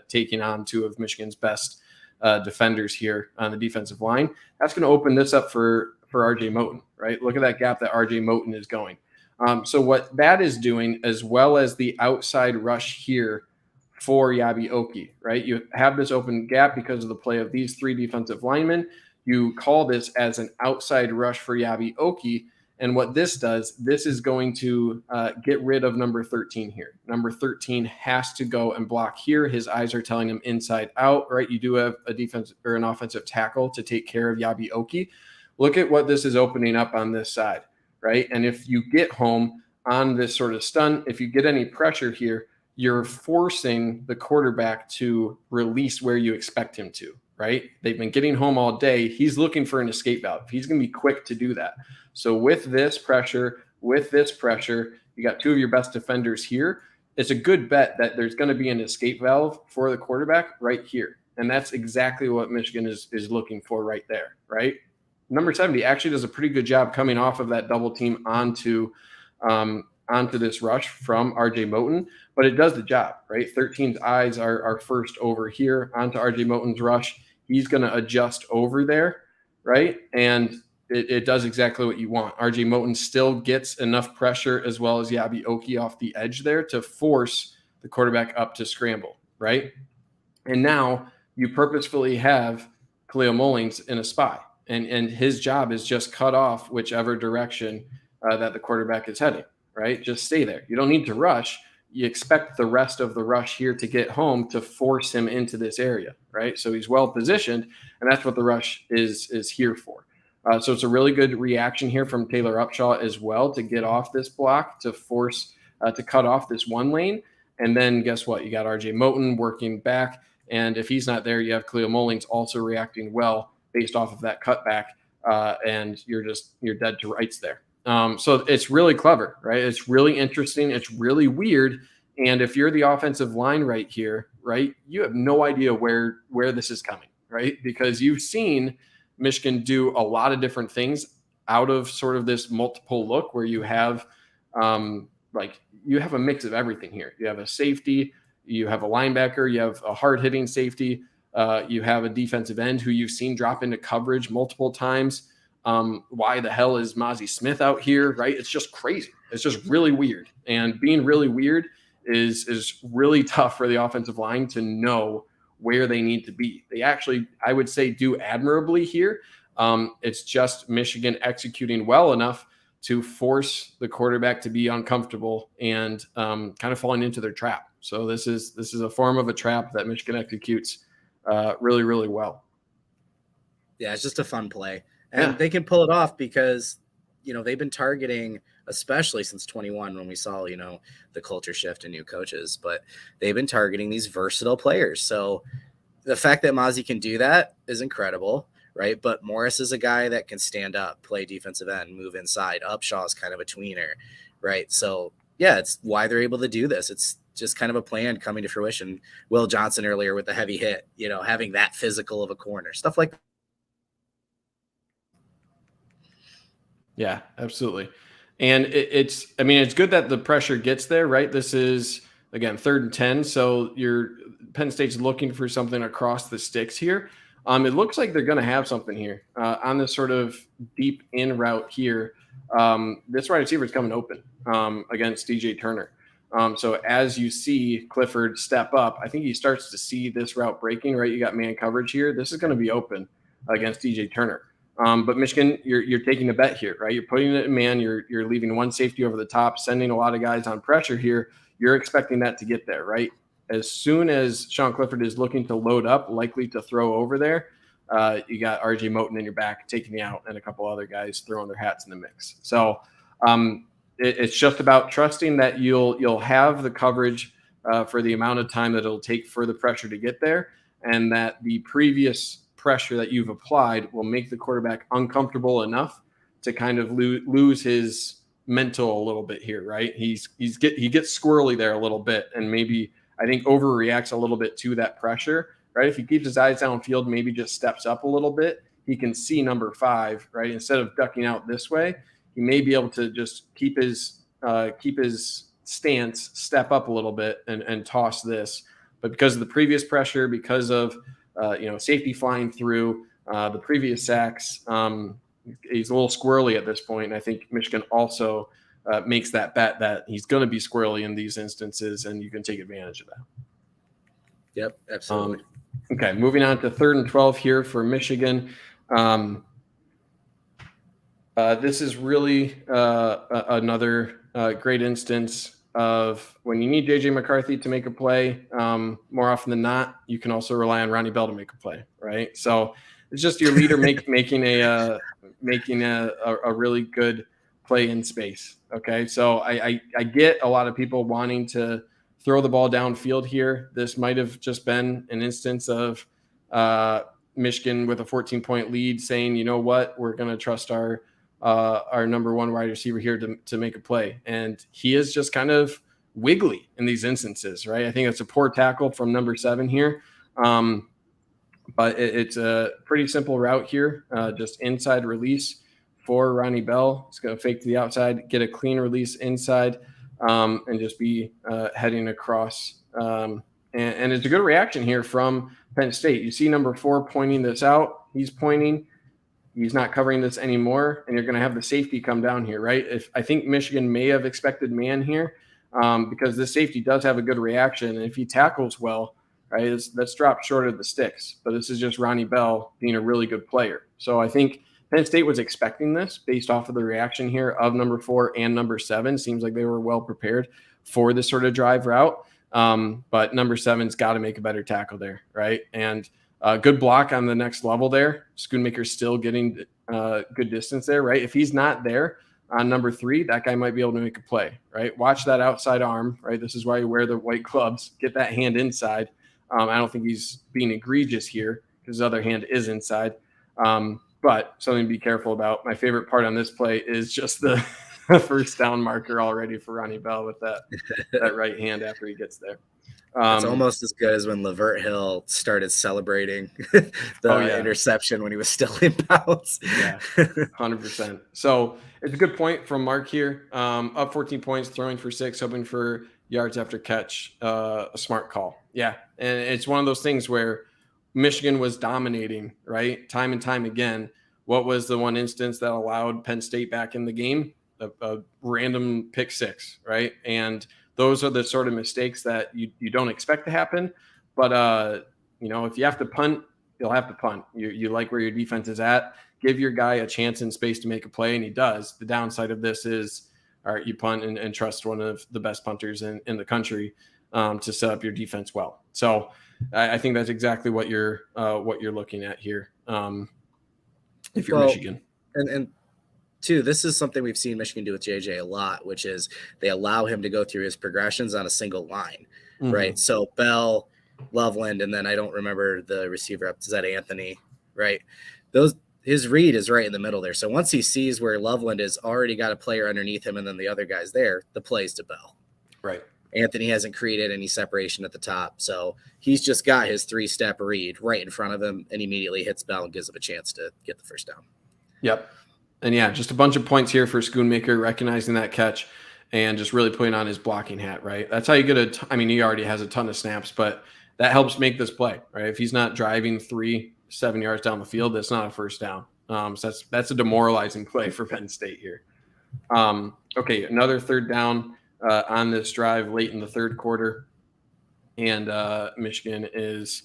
taking on 2 of Michigan's best defenders here on the defensive line. That's going to open this up for RJ Moten, right? Look at that gap that RJ Moten is going. So what that is doing, as well as the outside rush here for Yabi Oki, right? You have this open gap because of the play of these 3 defensive linemen. You call this as an outside rush for Yabi Oki. And what this does, this is going to get rid of number 13 here. Number 13 has to go and block here. His eyes are telling him inside out, right? You do have a defense or an offensive tackle to take care of Yabi Oki. Look at what this is opening up on this side, right? And if you get home on this sort of stunt, if you get any pressure here, you're forcing the quarterback to release where you expect him to, right? They've been getting home all day. He's looking for an escape valve. He's going to be quick to do that. So with this pressure, you got two of your best defenders here. It's a good bet that there's going to be an escape valve for the quarterback right here. And that's exactly what Michigan is looking for right there, right? Number 70 actually does a pretty good job coming off of that double team onto this rush from RJ Moten, but it does the job, right? 13's eyes are first over here onto RJ Moten's rush. He's going to adjust over there, right? And it does exactly what you want. RJ Moten still gets enough pressure as well as Yabi Oki off the edge there to force the quarterback up to scramble, right? And now you purposefully have Khalil Mullings in a spy, and his job is just cut off whichever direction that the quarterback is heading, right? Just stay there. You don't need to rush. You expect the rest of the rush here to get home to force him into this area, right? So he's well positioned, and that's what the rush is here for. So it's a really good reaction here from Taylor Upshaw as well to get off this block, to force to cut off this one lane. And then guess what? You got RJ Moten working back. And if he's not there, you have Khalil Mullings also reacting well based off of that cutback. And you're dead to rights there. So it's really clever, right? It's really interesting. It's really weird. And if you're the offensive line right here, right, you have no idea where this is coming, right? Because you've seen Michigan do a lot of different things out of sort of this multiple look where you have you have a mix of everything here. You have a safety, you have a linebacker, you have a hard-hitting safety, you have a defensive end who you've seen drop into coverage multiple times. Why the hell is Mozzie Smith out here, right? It's just crazy. It's just really weird. And being really weird is really tough for the offensive line to know where they need to be. They actually, I would say, do admirably here. It's just Michigan executing well enough to force the quarterback to be uncomfortable and kind of falling into their trap. So this is a form of a trap that Michigan executes really, really well. Yeah, it's just a fun play. And they can pull it off because, they've been targeting, especially since 21 when we saw, the culture shift and new coaches, but they've been targeting these versatile players. So the fact that Mozzie can do that is incredible, right? But Morris is a guy that can stand up, play defensive end, move inside. Upshaw is kind of a tweener, right? So, yeah, it's why they're able to do this. It's just kind of a plan coming to fruition. Will Johnson earlier with the heavy hit, having that physical of a corner, stuff like that. Yeah, absolutely. And it's good that the pressure gets there, right? This is, again, 3rd and 10. So Penn State's looking for something across the sticks here. It looks like they're going to have something here on this sort of deep in route here. This wide receiver is coming open against DJ Turner. So as you see Clifford step up, I think he starts to see this route breaking, right? You got man coverage here. This is going to be open against DJ Turner. But Michigan, you're taking a bet here, right? You're putting it in man. You're leaving one safety over the top, sending a lot of guys on pressure here. You're expecting that to get there, right? As soon as Sean Clifford is looking to load up, likely to throw over there, you got RJ Moten in your back taking you out, and a couple other guys throwing their hats in the mix. So it's just about trusting that you'll have the coverage for the amount of time that it'll take for the pressure to get there, and that the previous pressure that you've applied will make the quarterback uncomfortable enough to kind of lose his mental a little bit here, right? He gets squirrely there a little bit, and maybe I think overreacts a little bit to that pressure, right? If he keeps his eyes downfield, maybe just steps up a little bit, he can see number 5, right? Instead of ducking out this way, he may be able to just keep his stance, step up a little bit, and toss this. But because of the previous pressure, because of safety flying through the previous sacks, he's a little squirrely at this point. And I think Michigan also makes that bet that he's going to be squirrely in these instances, and you can take advantage of that. Yep, absolutely. Okay, moving on to 3rd and 12 here for Michigan. This is really another great instance of when you need JJ McCarthy to make a play. More often than not, you can also rely on Ronnie Bell to make a play, right? So it's just your leader making a really good play in space. Okay, so I get a lot of people wanting to throw the ball downfield here. This might have just been an instance of Michigan with a 14-point lead saying, you know what, we're going to trust our number one wide receiver here to make a play. And he is just kind of wiggly in these instances, right? I think it's a poor tackle from number 7 here. But it's a pretty simple route here, just inside release for Ronnie Bell. It's going to fake to the outside, get a clean release inside, and just be heading across. And it's a good reaction here from Penn State. You see number 4 pointing this out. He's pointing. He's not covering this anymore, and you're going to have the safety come down here, right? I think Michigan may have expected man here because this safety does have a good reaction, and if he tackles well, right, that's dropped short of the sticks. But this is just Ronnie Bell being a really good player. So I think Penn State was expecting this based off of the reaction here of number 4 and number 7. Seems like they were well prepared for this sort of drive route. But number 7's got to make a better tackle there, right? And good block on the next level there. Schoonmaker's still getting good distance there, right? If he's not there on number 3, that guy might be able to make a play, right? Watch that outside arm, right? This is why you wear the white gloves. Get that hand inside. I don't think he's being egregious here because his other hand is inside. But something to be careful about. My favorite part on this play is just the first down marker already for Ronnie Bell with that right hand after he gets there. It's almost as good as when Lavert Hill started celebrating the interception when he was still in bounds. Yeah, 100%. So it's a good point from Mark here. Up 14 points, throwing for 6, hoping for yards after catch. A smart call. Yeah, and it's one of those things where Michigan was dominating, right? Time and time again. What was the one instance that allowed Penn State back in the game? A random pick 6, right? And those are the sort of mistakes that you don't expect to happen. But, if you have to punt, you'll have to punt. You like where your defense is at. Give your guy a chance in space to make a play, and he does. The downside of this is, all right, you punt and trust one of the best punters in the country to set up your defense well. So I think that's exactly what you're looking at here if you're Michigan. And two, this is something we've seen Michigan do with JJ a lot, which is they allow him to go through his progressions on a single line, right? So Bell, Loveland, and then I don't remember the receiver up. Is that Anthony, right? His read is right in the middle there. So once he sees where Loveland has already got a player underneath him and then the other guy's there, the play's to Bell. Right. Anthony hasn't created any separation at the top. So he's just got his 3-step read right in front of him and immediately hits Bell and gives him a chance to get the first down. Yep. And yeah, just a bunch of points here for Schoonmaker, recognizing that catch and just really putting on his blocking hat, right? That's how you get he already has a ton of snaps, but that helps make this play, right? If he's not driving 7 yards down the field, that's not a first down. So that's a demoralizing play for Penn State here. Okay, another third down on this drive late in the third quarter. And Michigan is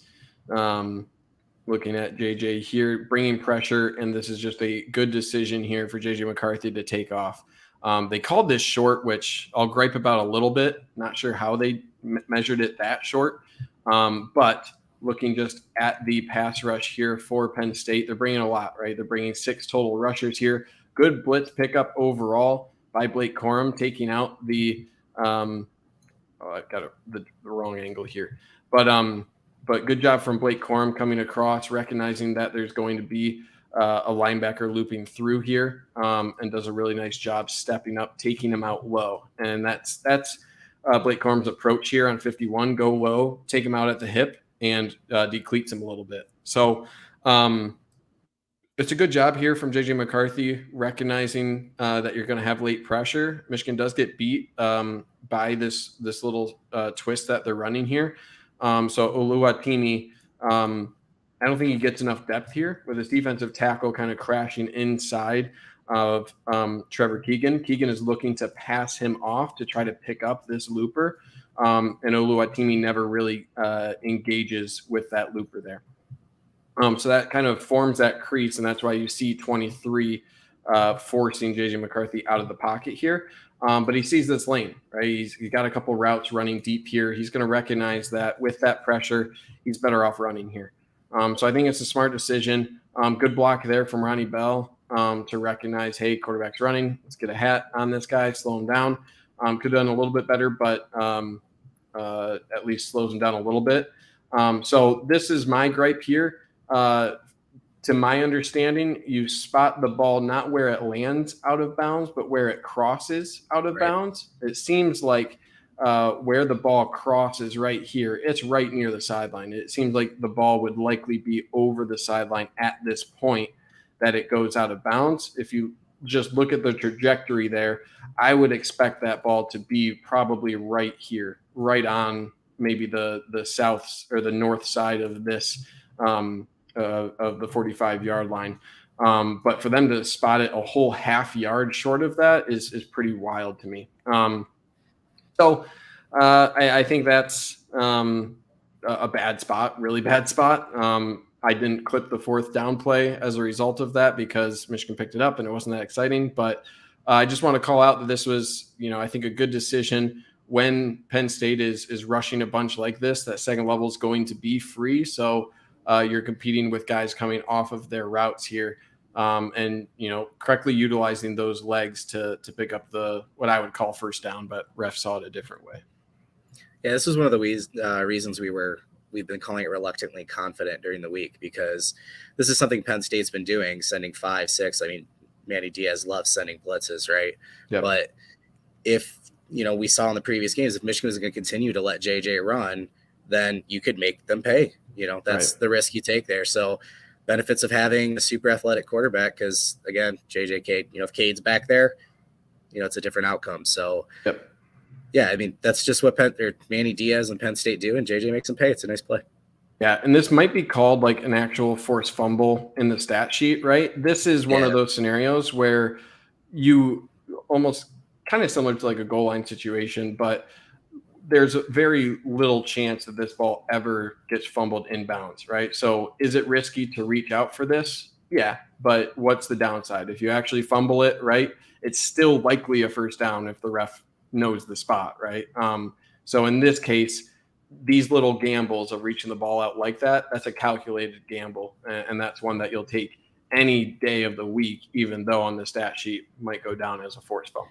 looking at JJ here, bringing pressure, and this is just a good decision here for JJ McCarthy to take off. They called this short, which I'll gripe about a little bit. Not sure how they measured it that short. But looking just at the pass rush here for Penn State, they're bringing a lot, right? They're bringing 6 total rushers here. Good blitz pickup overall by Blake Corum, taking out the I've got the wrong angle here. But good job from Blake Corum coming across, recognizing that there's going to be a linebacker looping through here, and does a really nice job stepping up, taking him out low. And that's Blake Corum's approach here on 51, go low, take him out at the hip, and decleats him a little bit. So it's a good job here from JJ McCarthy, recognizing that you're going to have late pressure. Michigan does get beat by this little twist that they're running here. So Oluwatimi, I don't think he gets enough depth here with his defensive tackle kind of crashing inside of Trevor Keegan. Keegan is looking to pass him off to try to pick up this looper. And Oluwatimi never really engages with that looper there. So that kind of forms that crease, and that's why you see 23 forcing JJ McCarthy out of the pocket here. But he sees this lane, right? He's got a couple routes running deep here. He's going to recognize that with that pressure, he's better off running here. So I think it's a smart decision. Good block there from Ronnie Bell to recognize, hey, quarterback's running. Let's get a hat on this guy, slow him down. Could have done a little bit better, but at least slows him down a little bit. So this is my gripe here. To my understanding, you spot the ball not where it lands out of bounds, but where it crosses out of bounds. It seems like where the ball crosses right here, it's right near the sideline. It seems like the ball would likely be over the sideline at this point that it goes out of bounds. If you just look at the trajectory there, I would expect that ball to be probably right here, right on maybe the south or the north side of this of the 45-yard line. But for them to spot it a whole half yard short of that is pretty wild to me. So I think that's a bad spot, really bad spot. I didn't clip the fourth down play as a result of that because Michigan picked it up and it wasn't that exciting. But I just want to call out that this was, I think a good decision when Penn State is rushing a bunch like this. That second level is going to be free. So you're competing with guys coming off of their routes here, and correctly utilizing those legs to pick up what I would call first down, but refs saw it a different way. Yeah, this was one of the reasons we've been calling it reluctantly confident during the week, because this is something Penn State's been doing, sending 5, 6. I mean, Manny Diaz loves sending blitzes, right? Yep. But if we saw in the previous games, if Michigan was going to continue to let JJ run, then you could make them pay. That's right. The risk you take there. So benefits of having a super athletic quarterback, because again, JJ Cade, if Cade's back there, it's a different outcome. So yeah, I mean, that's just what Manny Diaz and Penn State do, and JJ makes them pay. It's a nice play. Yeah, and this might be called like an actual forced fumble in the stat sheet, right? This is one of those scenarios where you almost kind of similar to like a goal line situation, but there's very little chance that this ball ever gets fumbled inbounds, right? So is it risky to reach out for this? Yeah, but what's the downside? If you actually fumble it, right, it's still likely a first down if the ref knows the spot, right? So in this case, these little gambles of reaching the ball out like that's a calculated gamble, and that's one that you'll take any day of the week, even though on the stat sheet might go down as a forced fumble.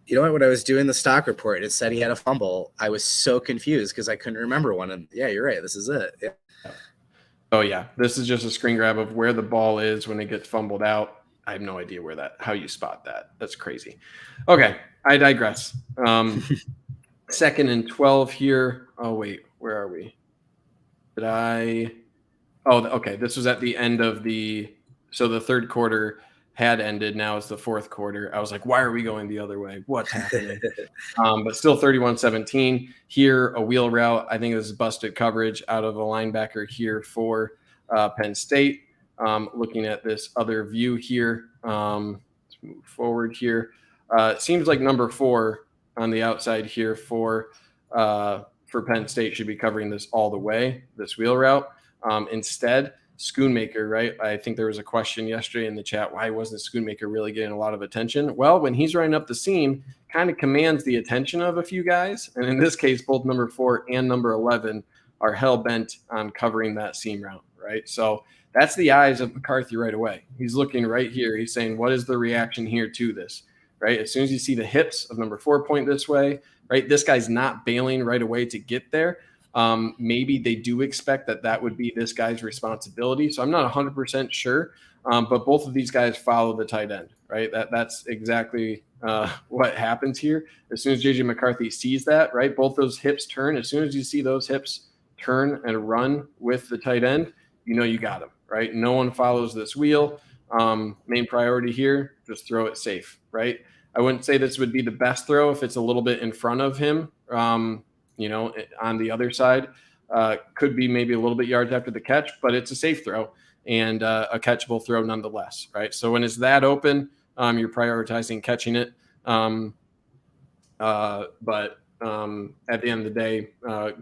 You know what? When I was doing the stock report, it said he had a fumble. I was so confused because I couldn't remember one. And yeah, you're right. This is it. Yeah. Oh yeah, this is just a screen grab of where the ball is when it gets fumbled out. I have no idea how you spot that. That's crazy. Okay, I digress. 2nd and 12 here. Oh wait, where are we? Okay. This was at the end of the third quarter had ended. Now it's the fourth quarter. I was like, why are we going the other way? What's happening? But still 31-17 here, a wheel route. I think this is busted coverage out of a linebacker here for Penn State. Looking at this other view here. Let's move forward here. It seems like number 4 on the outside here for Penn State should be covering this all the way, this wheel route. Instead, Schoonmaker, right? I think there was a question yesterday in the chat, why wasn't Schoonmaker really getting a lot of attention? Well, when he's running up the seam, kind of commands the attention of a few guys. And in this case, both number 4 and number 11 are hell-bent on covering that seam route, right? So that's the eyes of McCarthy right away. He's looking right here. He's saying, what is the reaction here to this, right? As soon as you see the hips of number 4 point this way, right? This guy's not bailing right away to get there. Maybe they do expect that would be this guy's responsibility. So I'm not 100% sure, but both of these guys follow the tight end, right? That's exactly what happens here. As soon as JJ McCarthy sees that, right, both those hips turn. As soon as you see those hips turn and run with the tight end, you got him, right? No one follows this wheel. Main priority here, just throw it safe, right? I wouldn't say this would be the best throw if it's a little bit in front of him. On the other side, could be maybe a little bit yards after the catch, but it's a safe throw and a catchable throw nonetheless, right? So when it's that open, you're prioritizing catching it. But at the end of the day,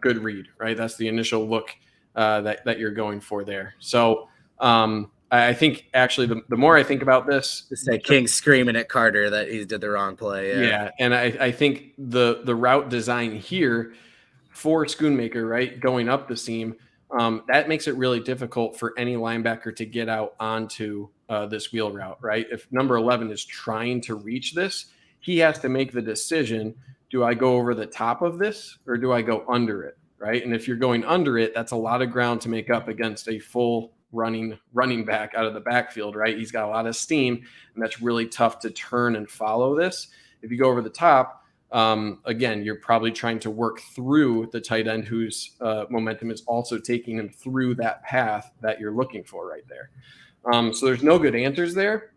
good read, right? That's the initial look that you're going for there. So I think actually the more I think about this, it's like King screaming at Carter that he did the wrong play. Yeah. And I think the route design here for Schoonmaker, right, going up the seam, that makes it really difficult for any linebacker to get out onto this wheel route, right? If number 11 is trying to reach this, he has to make the decision do I go over the top of this or do I go under it? Right. And if you're going under it, that's a lot of ground to make up against a full running back out of the backfield. Right. He's got a lot of steam, and that's really tough to turn and follow this. If you go over the top, again, you're probably trying to work through the tight end whose momentum is also taking him through that path that you're looking for right there. So there's no good answers there.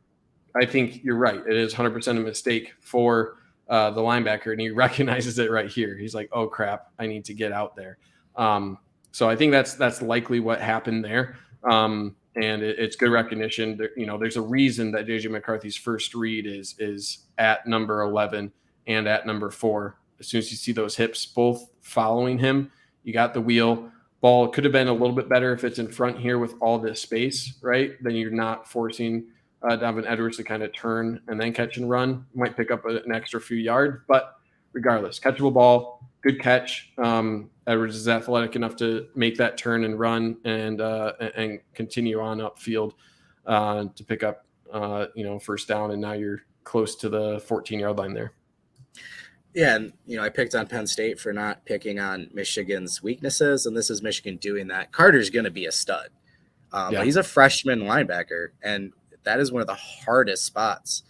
I think you're right. It is 100% a mistake for the linebacker, and he recognizes it right here. He's like, oh, crap, I need to get out there. So I think that's likely what happened there. And it's good recognition. There's a reason that J.J. McCarthy's first read is at number 11 and at number 4. As soon as you see those hips both following him, you got the wheel. Ball could have been a little bit better if it's in front here with all this space, right? Then you're not forcing Donovan Edwards to kind of turn and then catch and run. Might pick up an extra few yards, but regardless, catchable ball, good catch. Edwards is athletic enough to make that turn and run and continue on upfield to pick up first down, and now you're close to the 14-yard line there. Yeah, and I picked on Penn State for not picking on Michigan's weaknesses, and this is Michigan doing that. Carter's going to be a stud. But he's a freshman linebacker, and that is one of the hardest spots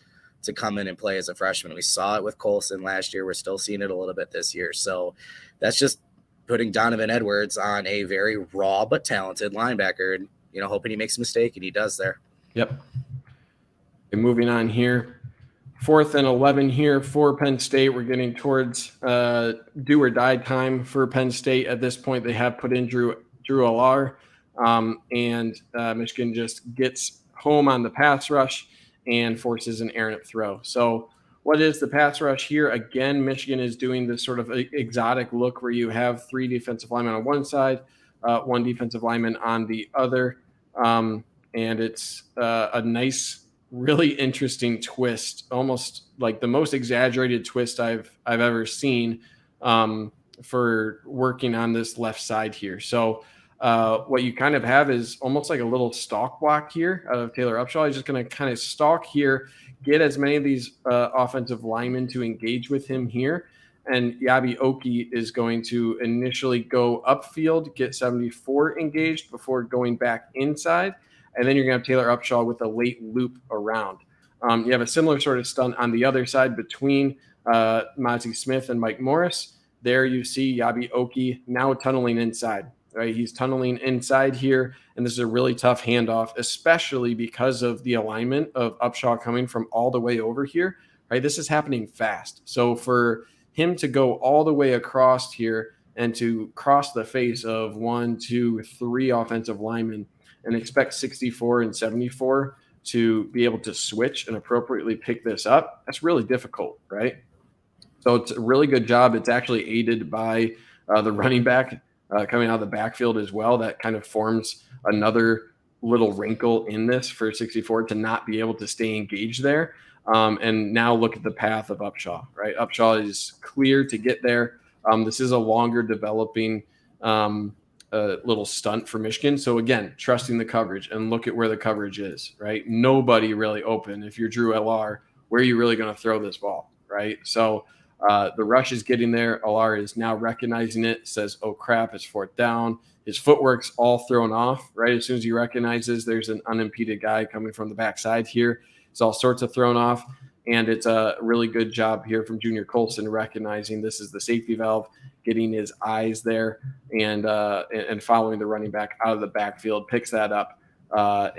to come in and play as a freshman. We saw it with Colson last year. We're still seeing it a little bit this year. So that's just putting Donovan Edwards on a very raw but talented linebacker, and hoping he makes a mistake, and he does there. Yep. And moving on here. 4th and 11 here for Penn State. We're getting towards do or die time for Penn State. At this point, they have put in Drew Allar, and Michigan just gets home on the pass rush and forces an errant throw. So what is the pass rush here? Again, Michigan is doing this sort of exotic look where you have 3 defensive linemen on one side, 1 defensive lineman on the other, and it's a nice, really interesting twist, almost like the most exaggerated twist I've ever seen for working on this left side here. So what you kind of have is almost like a little stalk block here out of Taylor Upshaw. He's just going to kind of stalk here, get as many of these offensive linemen to engage with him here. And Yabi Oki is going to initially go upfield, get 74 engaged before going back inside. And then you're going to have Taylor Upshaw with a late loop around. You have a similar sort of stunt on the other side between Mozzie Smith and Mike Morris. There you see Yabi Oki now tunneling inside. Right, he's tunneling inside here, and this is a really tough handoff, especially because of the alignment of Upshaw coming from all the way over here. Right, this is happening fast. So for him to go all the way across here and to cross the face of 1, 2, 3 offensive linemen and expect 64 and 74 to be able to switch and appropriately pick this up, that's really difficult, right? So it's a really good job. It's actually aided by the running back coming out of the backfield as well. That kind of forms another little wrinkle in this for 64 to not be able to stay engaged there. And now look at the path of Upshaw, right? Upshaw is clear to get there. This is a longer developing little stunt for Michigan. So again, trusting the coverage, and look at where the coverage is, right? Nobody really open. If you're Drew Allar, where are you really going to throw this ball, right? So the rush is getting there. Allar is now recognizing it, says, oh crap, it's 4th down. His footwork's all thrown off, right? As soon as he recognizes there's an unimpeded guy coming from the backside here, it's all sorts of thrown off. And it's a really good job here from Junior Colson recognizing this is the safety valve, getting his eyes there and following the running back out of the backfield, picks that up,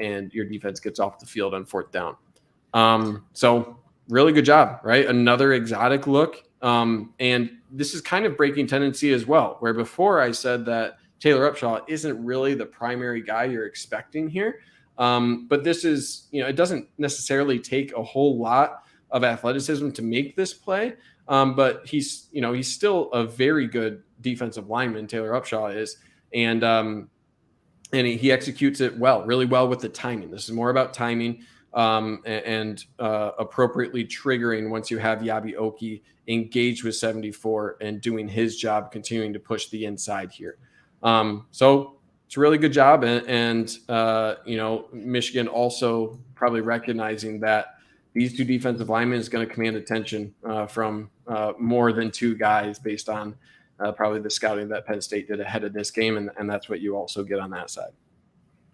and your defense gets off the field on 4th down. So really good job, right? Another exotic look. And this is kind of breaking tendency as well, where before I said that Taylor Upshaw isn't really the primary guy you're expecting here. But this is, it doesn't necessarily take a whole lot of athleticism to make this play. But he's still a very good defensive lineman, Taylor Upshaw is. And he executes it really well with the timing. This is more about timing and appropriately triggering once you have Yabi Oki engaged with 74 and doing his job, continuing to push the inside here. So it's a really good job. And Michigan also probably recognizing that these 2 defensive linemen is going to command attention from more than two guys based on probably the scouting that Penn State did ahead of this game, and that's what you also get on that side.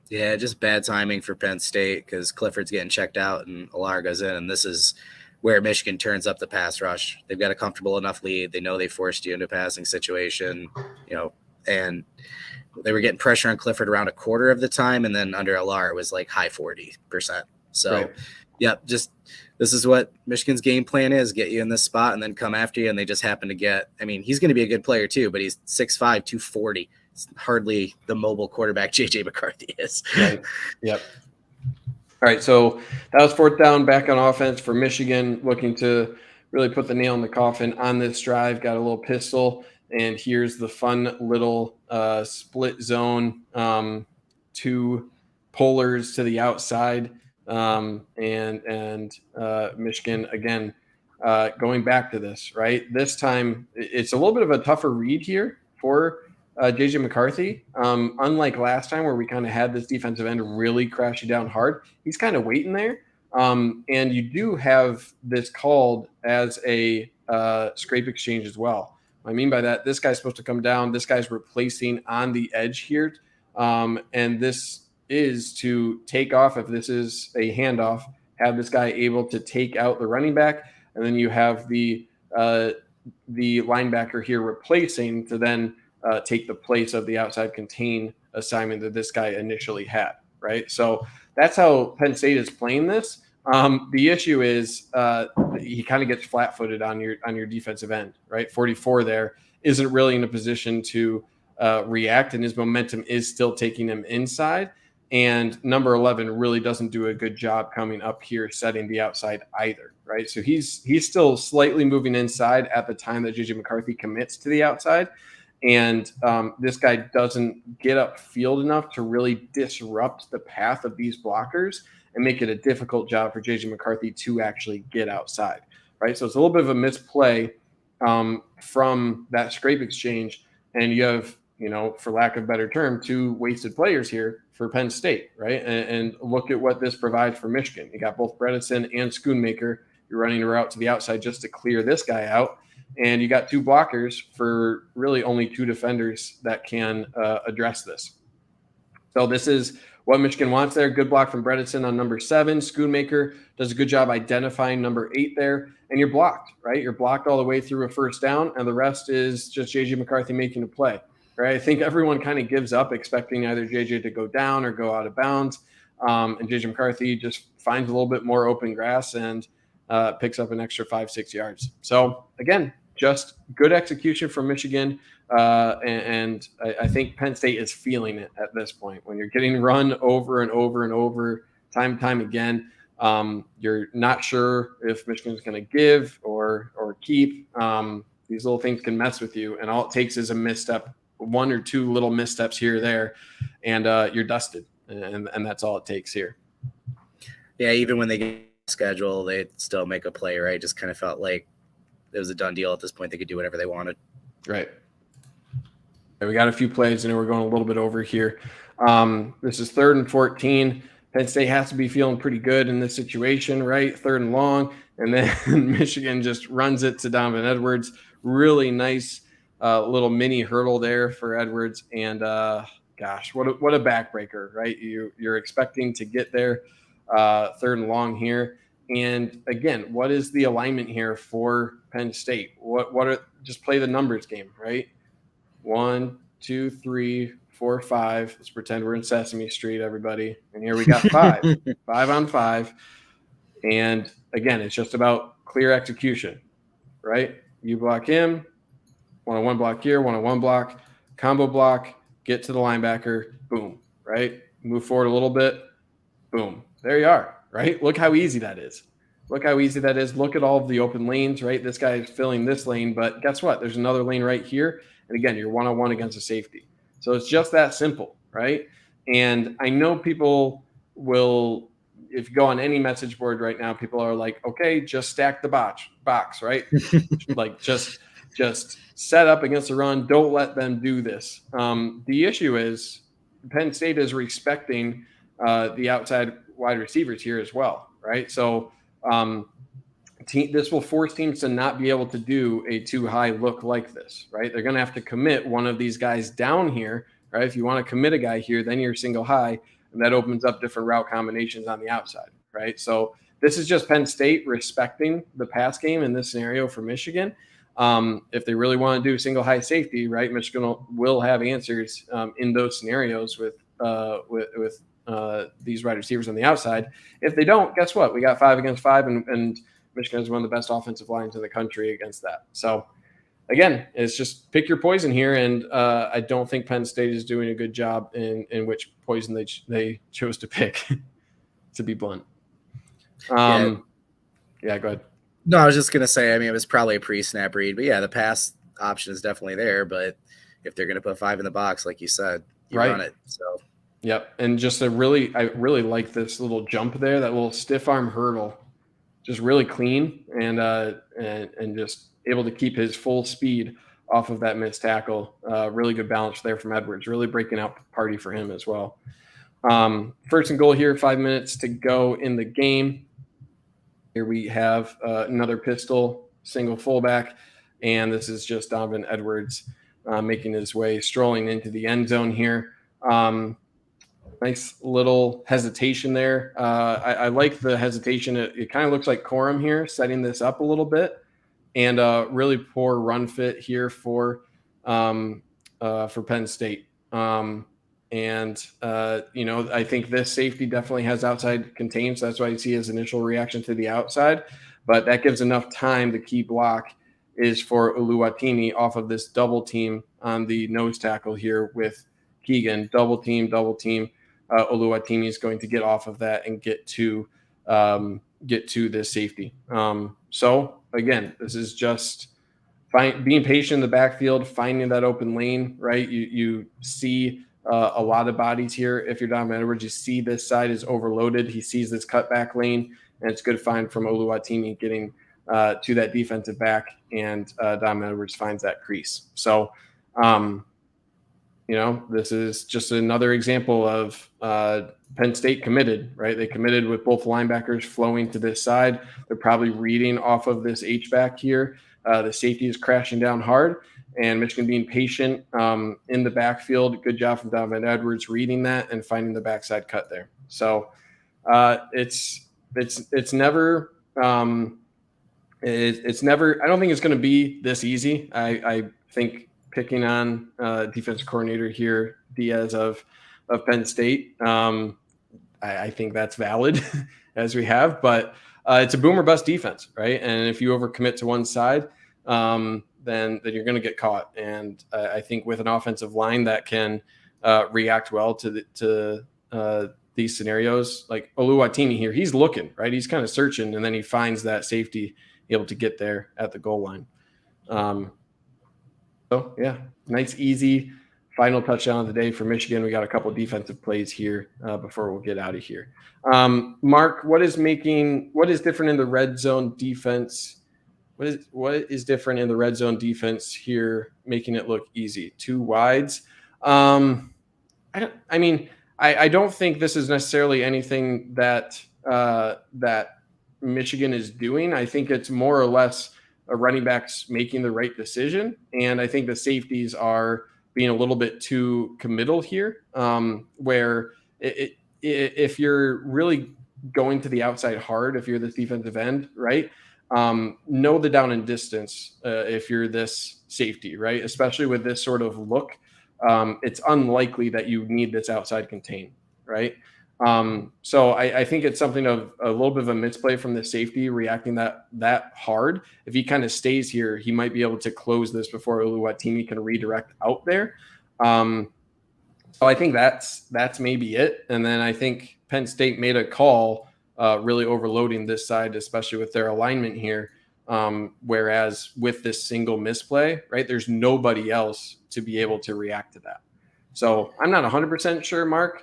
Yeah, just bad timing for Penn State because Clifford's getting checked out and Alar goes in, and this is where Michigan turns up the pass rush. They've got a comfortable enough lead. They know they forced you into a passing situation, and they were getting pressure on Clifford around a quarter of the time, and then under Alar it was like high 40%. So, right. Yep, just this is what Michigan's game plan is: get you in this spot and then come after you. And they just happen to get. I mean, he's going to be a good player too, but he's 6'5", 240. It's hardly the mobile quarterback JJ McCarthy is. Right. Yep. All right, so that was fourth down, back on offense for Michigan, looking to really put the nail in the coffin on this drive. Got a little pistol, and here's the fun little split zone, two pullers to the outside, and Michigan again going back to this. Right, this time it's a little bit of a tougher read here for JJ McCarthy. Unlike last time where we kind of had this defensive end really crash you down hard, he's kind of waiting there. And you do have this called as a scrape exchange as well. What I mean by that, this guy's supposed to come down. This guy's replacing on the edge here. And this is to take off, if this is a handoff, have this guy able to take out the running back. And then you have the linebacker here replacing to then take the place of the outside contain assignment that this guy initially had, right? So that's how Penn State is playing this. The issue is he kind of gets flat-footed on your defensive end, right? 44 there isn't really in a position to react, and his momentum is still taking him inside. And number 11 really doesn't do a good job coming up here, setting the outside either, right? So he's still slightly moving inside at the time that JJ McCarthy commits to the outside. And this guy doesn't get upfield enough to really disrupt the path of these blockers and make it a difficult job for JJ McCarthy to actually get outside, right? So it's a little bit of a misplay from that scrape exchange. And you have, for lack of a better term, two wasted players here for Penn State, right? And look at what this provides for Michigan. You got both Bredesen and Schoonmaker. You're running a route to the outside just to clear this guy out. And you got two blockers for really only two defenders that can address this. So this is what Michigan wants there. Good block from Bredesen on number 7. Schoonmaker does a good job identifying number 8 there. And you're blocked, right? You're blocked all the way through a first down, and the rest is just JJ McCarthy making a play, right? I think everyone kind of gives up expecting either JJ to go down or go out of bounds. And JJ McCarthy just finds a little bit more open grass and picks up an extra 5-6 yards. So, again, just good execution from Michigan, and I think Penn State is feeling it at this point. When you're getting run over and over and over, time and time again, you're not sure if Michigan's going to give or keep. These little things can mess with you, and all it takes is a misstep, one or two little missteps here or there, and you're dusted, and that's all it takes here. Yeah, even when they get schedule, they still make a play, right? Just kind of felt like it was a done deal at this point. They could do whatever they wanted. Right. We got a few plays, and we're going a little bit over here. This is 3rd and 14. Penn State has to be feeling pretty good in this situation, right? 3rd and long, and then Michigan just runs it to Donovan Edwards. Really nice little mini hurdle there for Edwards, and gosh, what a backbreaker, right? You're expecting to get there 3rd and long here. And again, what is the alignment here for Penn State? What are just play the numbers game, right? 1, 2, 3, 4, 5. Let's pretend we're in Sesame Street, everybody. And here we got 5, 5 on 5. And again, it's just about clear execution, right? You block him, 1-on-1 block here, 1-on-1 block, combo block, get to the linebacker, boom, right? Move forward a little bit, boom. There you are. Right? Look how easy that is. Look how easy that is. Look at all of the open lanes, right? This guy is filling this lane, but guess what? There's another lane right here. And again, you're 1-on-1 against a safety. So it's just that simple, right? And I know people will, if you go on any message board right now, people are like, okay, just stack the box, right? Like just set up against the run. Don't let them do this. The issue is Penn State is respecting the outside wide receivers here as well, right? So this will force teams to not be able to do a too high look like this, right? They're going to have to commit one of these guys down here, right? If you want to commit a guy here, then you're single high, and that opens up different route combinations on the outside, right? So this is just Penn State respecting the pass game in this scenario for Michigan. If they really want to do single high safety, right, Michigan will have answers in those scenarios with these wide receivers on the outside. If they don't, guess what? We got 5 against 5, and Michigan is one of the best offensive lines in the country against that. So, again, it's just pick your poison here, and I don't think Penn State is doing a good job in which poison they chose to pick, to be blunt. Yeah, go ahead. No, I was just going to say, I mean, it was probably a pre-snap read, but yeah, the pass option is definitely there, but if they're going to put 5 in the box, like you said, you run it. So, yep, and just I really like this little jump there, that little stiff arm hurdle. Just really clean and just able to keep his full speed off of that missed tackle. Really good balance there from Edwards. Really breaking out party for him as well. First and goal here, 5 minutes to go in the game. Here we have another pistol, single fullback, and this is just Donovan Edwards making his way, strolling into the end zone here. Nice little hesitation there. I like the hesitation. It kind of looks like Corum here, setting this up a little bit, and really poor run fit here for Penn State. I think this safety definitely has outside contained, so that's why you see his initial reaction to the outside. But that gives enough time. The key block is for Oluwatimi off of this double team on the nose tackle here with Keegan. Double team. Oluwatimi is going to get off of that and get to this safety. So again, this is just being patient in the backfield, finding that open lane, right? You see a lot of bodies here. If you're Donovan Edwards, you see this side is overloaded. He sees this cutback lane, and it's a good find from Oluwatimi getting to that defensive back, and Donovan Edwards finds that crease. So, this is just another example of Penn State committed, right? They committed with both linebackers flowing to this side. They're probably reading off of this H-back here. The safety is crashing down hard, and Michigan being patient in the backfield. Good job from Donovan Edwards reading that and finding the backside cut there. So it's never it's never. I don't think it's going to be this easy. I think picking on defensive coordinator here, Diaz of Penn State, I think that's valid as we have, but it's a boom or bust defense, right? And if you overcommit to one side, then you're going to get caught. And I think with an offensive line that can react well to these scenarios, like Oluwatimi here, he's looking, right? He's kind of searching, and then he finds that safety able to get there at the goal line. So yeah, nice, easy final touchdown of the day for Michigan. We got a couple of defensive plays here before we'll get out of here. Mark, what is different in the red zone defense? What is different in the red zone defense here, making it look easy? 2 wides. I don't think this is necessarily anything that Michigan is doing. I think it's more or less a running back's making the right decision, and I think the safeties are being a little bit too committal here, where if you're really going to the outside hard, if you're this defensive end, right, know the down and distance if you're this safety, right, especially with this sort of look. It's unlikely that you need this outside contain, right? So I think it's something of a little bit of a misplay from the safety reacting that hard. If he kind of stays here, he might be able to close this before Oluwatimi can redirect out there. So I think that's maybe it. And then I think Penn State made a call really overloading this side, especially with their alignment here. Whereas with this single misplay, right, there's nobody else to be able to react to that. So I'm not 100% sure, Mark.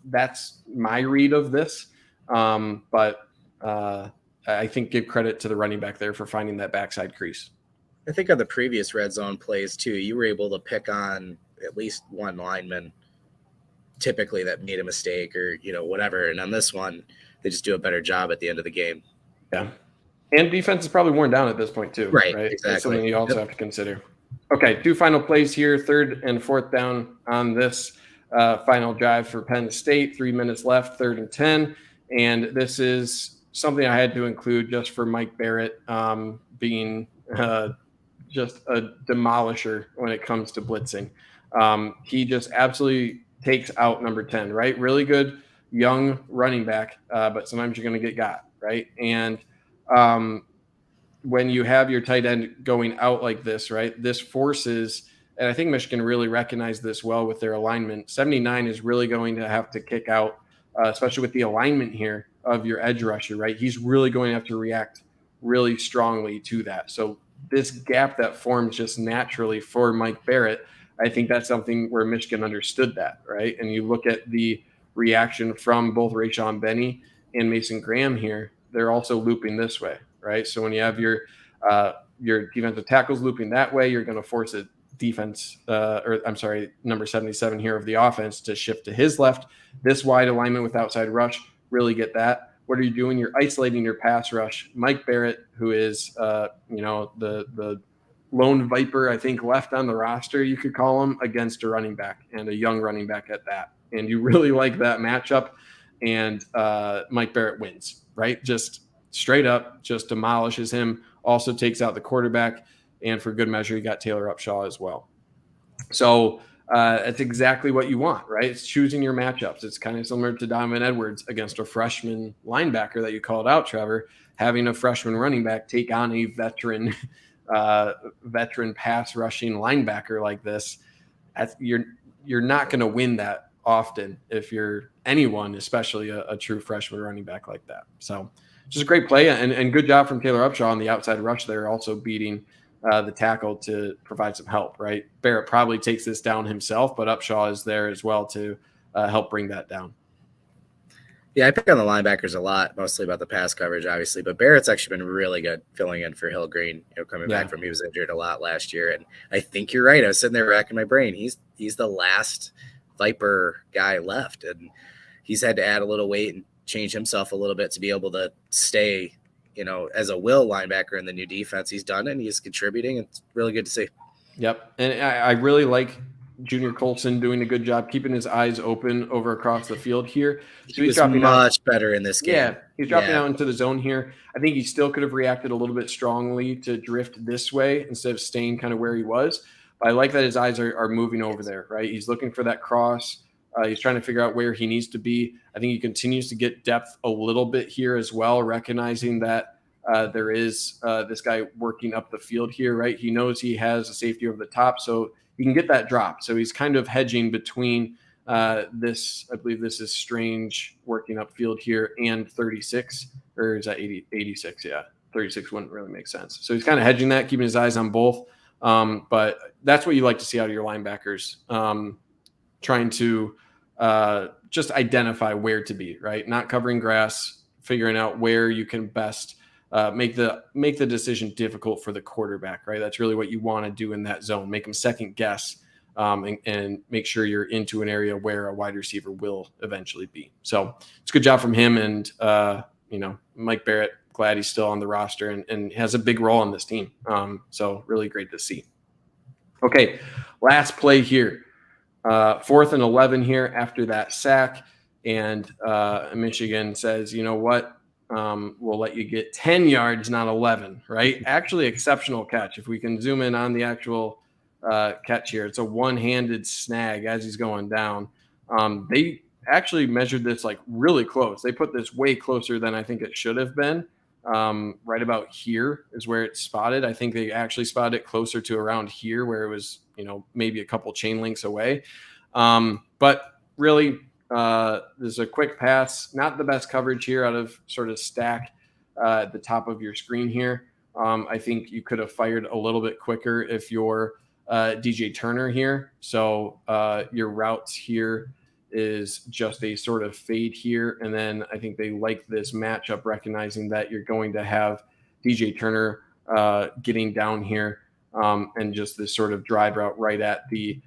That's my read of this. But I think give credit to the running back there for finding that backside crease. I think on the previous red zone plays too, you were able to pick on at least one lineman typically that made a mistake or, whatever. And on this one, they just do a better job at the end of the game. Yeah. And defense is probably worn down at this point too, right? Exactly. That's something you also have to consider. Okay, 2 final plays here, 3rd and 4th down on this final drive for Penn State. 3 minutes left, 3rd and 10. And this is something I had to include just for Mike Barrett being just a demolisher when it comes to blitzing. He just absolutely takes out number 10, right? Really good young running back, but sometimes you're going to get got, right? And when you have your tight end going out like this, right, this forces, and I think Michigan really recognized this well with their alignment. 79 is really going to have to kick out, especially with the alignment here of your edge rusher, right? He's really going to have to react really strongly to that. So this gap that forms just naturally for Mike Barrett, I think that's something where Michigan understood that, right? And you look at the reaction from both Rayshon Benny and Mason Graham here, they're also looping this way, right? So when you have your defensive tackles looping that way, you're going to force a defense, number 77 here of the offense to shift to his left. This wide alignment with outside rush, really get that. What are you doing? You're isolating your pass rush. Mike Barrett, who is, the lone viper, I think, left on the roster, you could call him, against a running back, and a young running back at that. And you really like that matchup. And Mike Barrett wins, right? Just straight up, just demolishes him, also takes out the quarterback. And for good measure, you got Taylor Upshaw as well. So it's exactly what you want, right? It's choosing your matchups. It's kind of similar to Donovan Edwards against a freshman linebacker that you called out, Trevor, having a freshman running back take on a veteran pass rushing linebacker like this. You're not going to win that often if you're anyone, especially a true freshman running back like that. So just a great play, and good job from Taylor Upshaw on the outside rush there, also beating the tackle to provide some help, right? Barrett probably takes this down himself, but Upshaw is there as well to help bring that down. Yeah, I pick on the linebackers a lot, mostly about the pass coverage, obviously, but Barrett's actually been really good filling in for Hill Green, coming back from, he was injured a lot last year. And I think you're right. I was sitting there racking my brain. He's the last Viper guy left, and he's had to add a little weight and change himself a little bit to be able to stay, as a will linebacker in the new defense. He's done it, and he's contributing. It's really good to see. Yep. And I really like Junior Colson doing a good job keeping his eyes open over across the field here. So he's dropping much better in this game. Yeah, he's dropping out into the zone here. I think he still could have reacted a little bit strongly to drift this way instead of staying kind of where he was. But I like that his eyes are moving over there, right? He's looking for that cross. He's trying to figure out where he needs to be. I think he continues to get depth a little bit here as well, recognizing that there is this guy working up the field here, right? He knows he has a safety over the top, so he can get that drop. So he's kind of hedging between this, I believe this is Strange working upfield here, and 36, or is that 86? Yeah, 36 wouldn't really make sense. So he's kind of hedging that, keeping his eyes on both. But that's what you like to see out of your linebackers, trying to just identify where to be, right? Not covering grass, figuring out where you can best make the decision difficult for the quarterback, right? That's really what you want to do in that zone. Make them second guess and make sure you're into an area where a wide receiver will eventually be. So it's a good job from him. And, Mike Barrett, glad he's still on the roster and has a big role on this team. So really great to see. Okay, last play here. 4th and 11 here after that sack. And Michigan says, you know what? We'll let you get 10 yards, not 11, right? Actually, exceptional catch. If we can zoom in on the actual catch here, it's a one-handed snag as he's going down. They actually measured this like really close. They put this way closer than I think it should have been. Right about here is where it's spotted. I think they actually spotted it closer to around here where it was, maybe a couple chain links away. But really, there's a quick pass, not the best coverage here out of sort of stack at the top of your screen here. I think you could have fired a little bit quicker if you're DJ Turner here. So your routes here is just a sort of fade here. And then I think they like this matchup, recognizing that you're going to have DJ Turner getting down here and just this sort of drive route right at the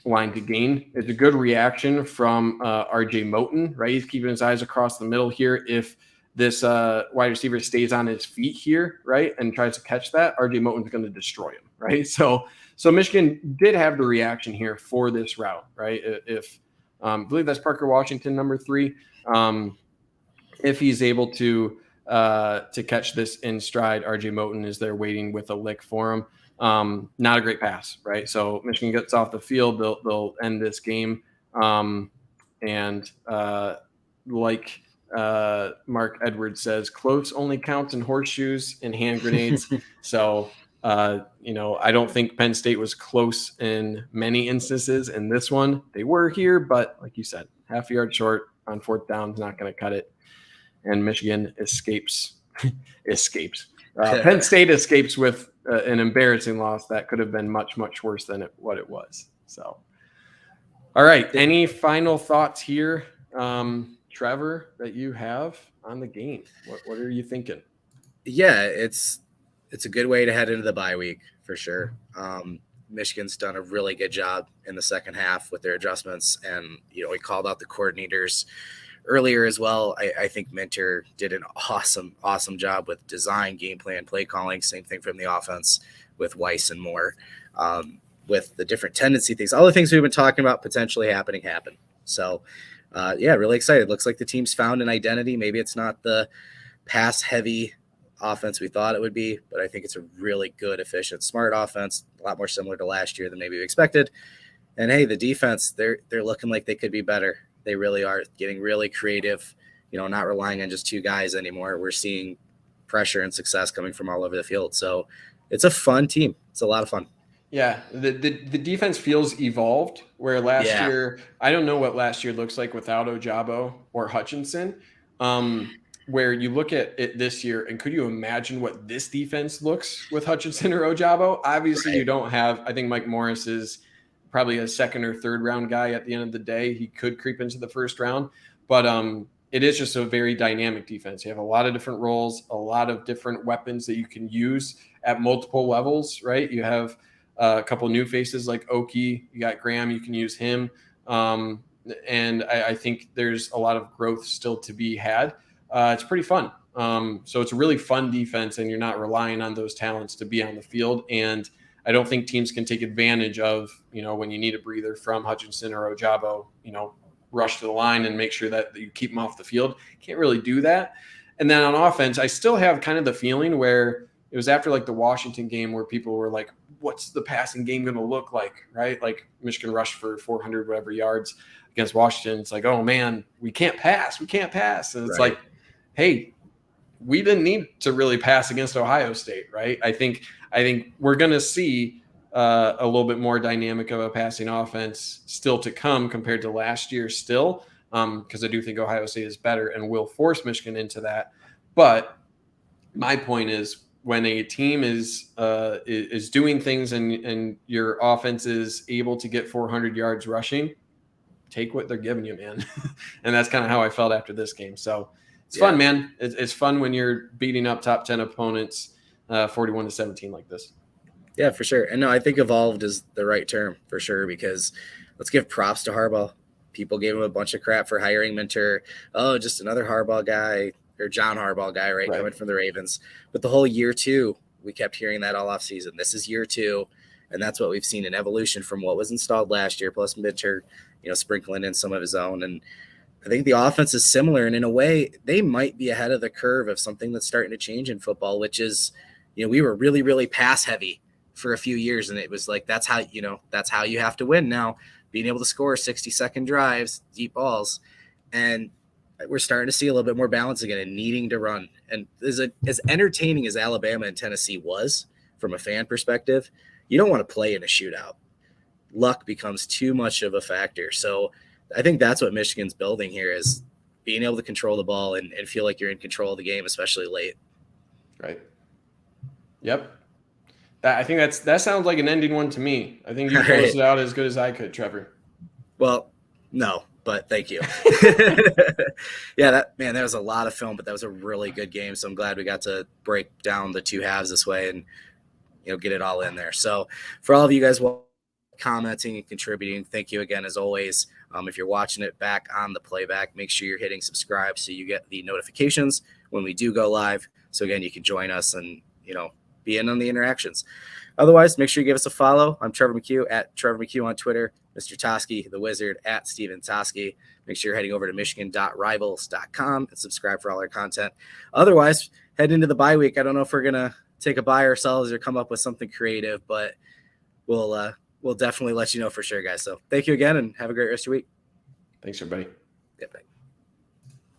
line to gain. It's a good reaction from RJ Moten, right? He's keeping his eyes across the middle here. If this wide receiver stays on his feet here, right, and tries to catch that, RJ Moten's going to destroy him, right? So Michigan did have the reaction here for this route, right? If I believe that's Parker Washington, number 3. If he's able to catch this in stride, RJ Moten is there waiting with a lick for him. Not a great pass, right? So Michigan gets off the field, they'll end this game, and like Mark Edwards says, close only counts in horseshoes and hand grenades. So, I don't think Penn State was close in many instances. In this one, they were here, but like you said, half a yard short on 4th down is not going to cut it. And Michigan escapes. Penn State escapes with an embarrassing loss that could have been much, much worse than what it was. So, all right. Any final thoughts here, Trevor, that you have on the game? What are you thinking? Yeah, it's a good way to head into the bye week for sure. Michigan's done a really good job in the second half with their adjustments, and we called out the coordinators earlier as well. I think Minter did an awesome job with design, game plan, play calling. Same thing from the offense with Weiss and Moore, with the different tendency things. All the things we've been talking about potentially happen. So, really excited. Looks like the team's found an identity. Maybe it's not the pass-heavy offense we thought it would be, but I think it's a really good, efficient, smart offense, a lot more similar to last year than maybe we expected. And hey, the defense, they're looking like they could be better. They really are getting really creative, not relying on just 2 guys anymore. We're seeing pressure and success coming from all over the field. So it's a fun team. It's a lot of fun. Yeah, the defense feels evolved, where last year, I don't know what last year looks like without Ojabo or Hutchinson, where you look at it this year, and could you imagine what this defense looks with Hutchinson or Ojabo? Obviously, right. You don't have, I think Mike Morris is probably a 2nd or 3rd round guy at the end of the day. He could creep into the 1st round, but it is just a very dynamic defense. You have a lot of different roles, a lot of different weapons that you can use at multiple levels, right? You have a couple new faces like Oki. You got Graham. You can use him. And I think there's a lot of growth still to be had. It's pretty fun. So it's a really fun defense, and you're not relying on those talents to be on the field. And I don't think teams can take advantage of, when you need a breather from Hutchinson or Ojabo, rush to the line and make sure that you keep them off the field. Can't really do that. And then on offense, I still have kind of the feeling where it was after like the Washington game where people were like, what's the passing game going to look like, right? Like Michigan rushed for 400 whatever yards against Washington. It's like, oh man, we can't pass. And it's like, hey, we didn't need to really pass against Ohio State, right? I think we're going to see a little bit more dynamic of a passing offense still to come compared to last year still, because I do think Ohio State is better and will force Michigan into that. But my point is, when a team is doing things and your offense is able to get 400 yards rushing, take what they're giving you, man. And that's kind of how I felt after this game. So it's fun, man. It's fun when you're beating up top 10 opponents 41-17 like this. Yeah, for sure. And no, I think evolved is the right term for sure, because let's give props to Harbaugh. People gave him a bunch of crap for hiring Minter. Oh, just another Harbaugh guy, or John Harbaugh guy, right? Coming from the Ravens. But the whole year 2, we kept hearing that all off season. This is year 2. And that's what we've seen, an evolution from what was installed last year, plus Minter, sprinkling in some of his own. And I think the offense is similar. And in a way, they might be ahead of the curve of something that's starting to change in football, which is, we were really, really pass heavy for a few years. And it was like, that's how you have to win now, being able to score 60-second drives, deep balls. And we're starting to see a little bit more balance again and needing to run. And as entertaining as Alabama and Tennessee was from a fan perspective, you don't want to play in a shootout. Luck becomes too much of a factor. So I think that's what Michigan's building here, is being able to control the ball and feel like you're in control of the game, especially late. Right. Yep. I think that sounds like an ending one to me. I think you closed it out as good as I could, Trevor. Well, no, but thank you. That was a lot of film, but that was a really good game. So I'm glad we got to break down the 2 halves this way and, get it all in there. So for all of you guys commenting and contributing, thank you again, as always. If you're watching it back on the playback, make sure you're hitting subscribe so you get the notifications when we do go live. So again, you can join us and, be in on the interactions. Otherwise, make sure you give us a follow. I'm Trevor McCue at Trevor McCue on Twitter, Mr. Toski, the Wizard at Stephen Toski. Make sure you're heading over to michigan.rivals.com and subscribe for all our content. Otherwise, head into the bye week. I don't know if we're going to take a buy ourselves or come up with something creative, but we'll definitely let you know for sure, guys. So thank you again and have a great rest of your week. Thanks, everybody. Yeah, bye.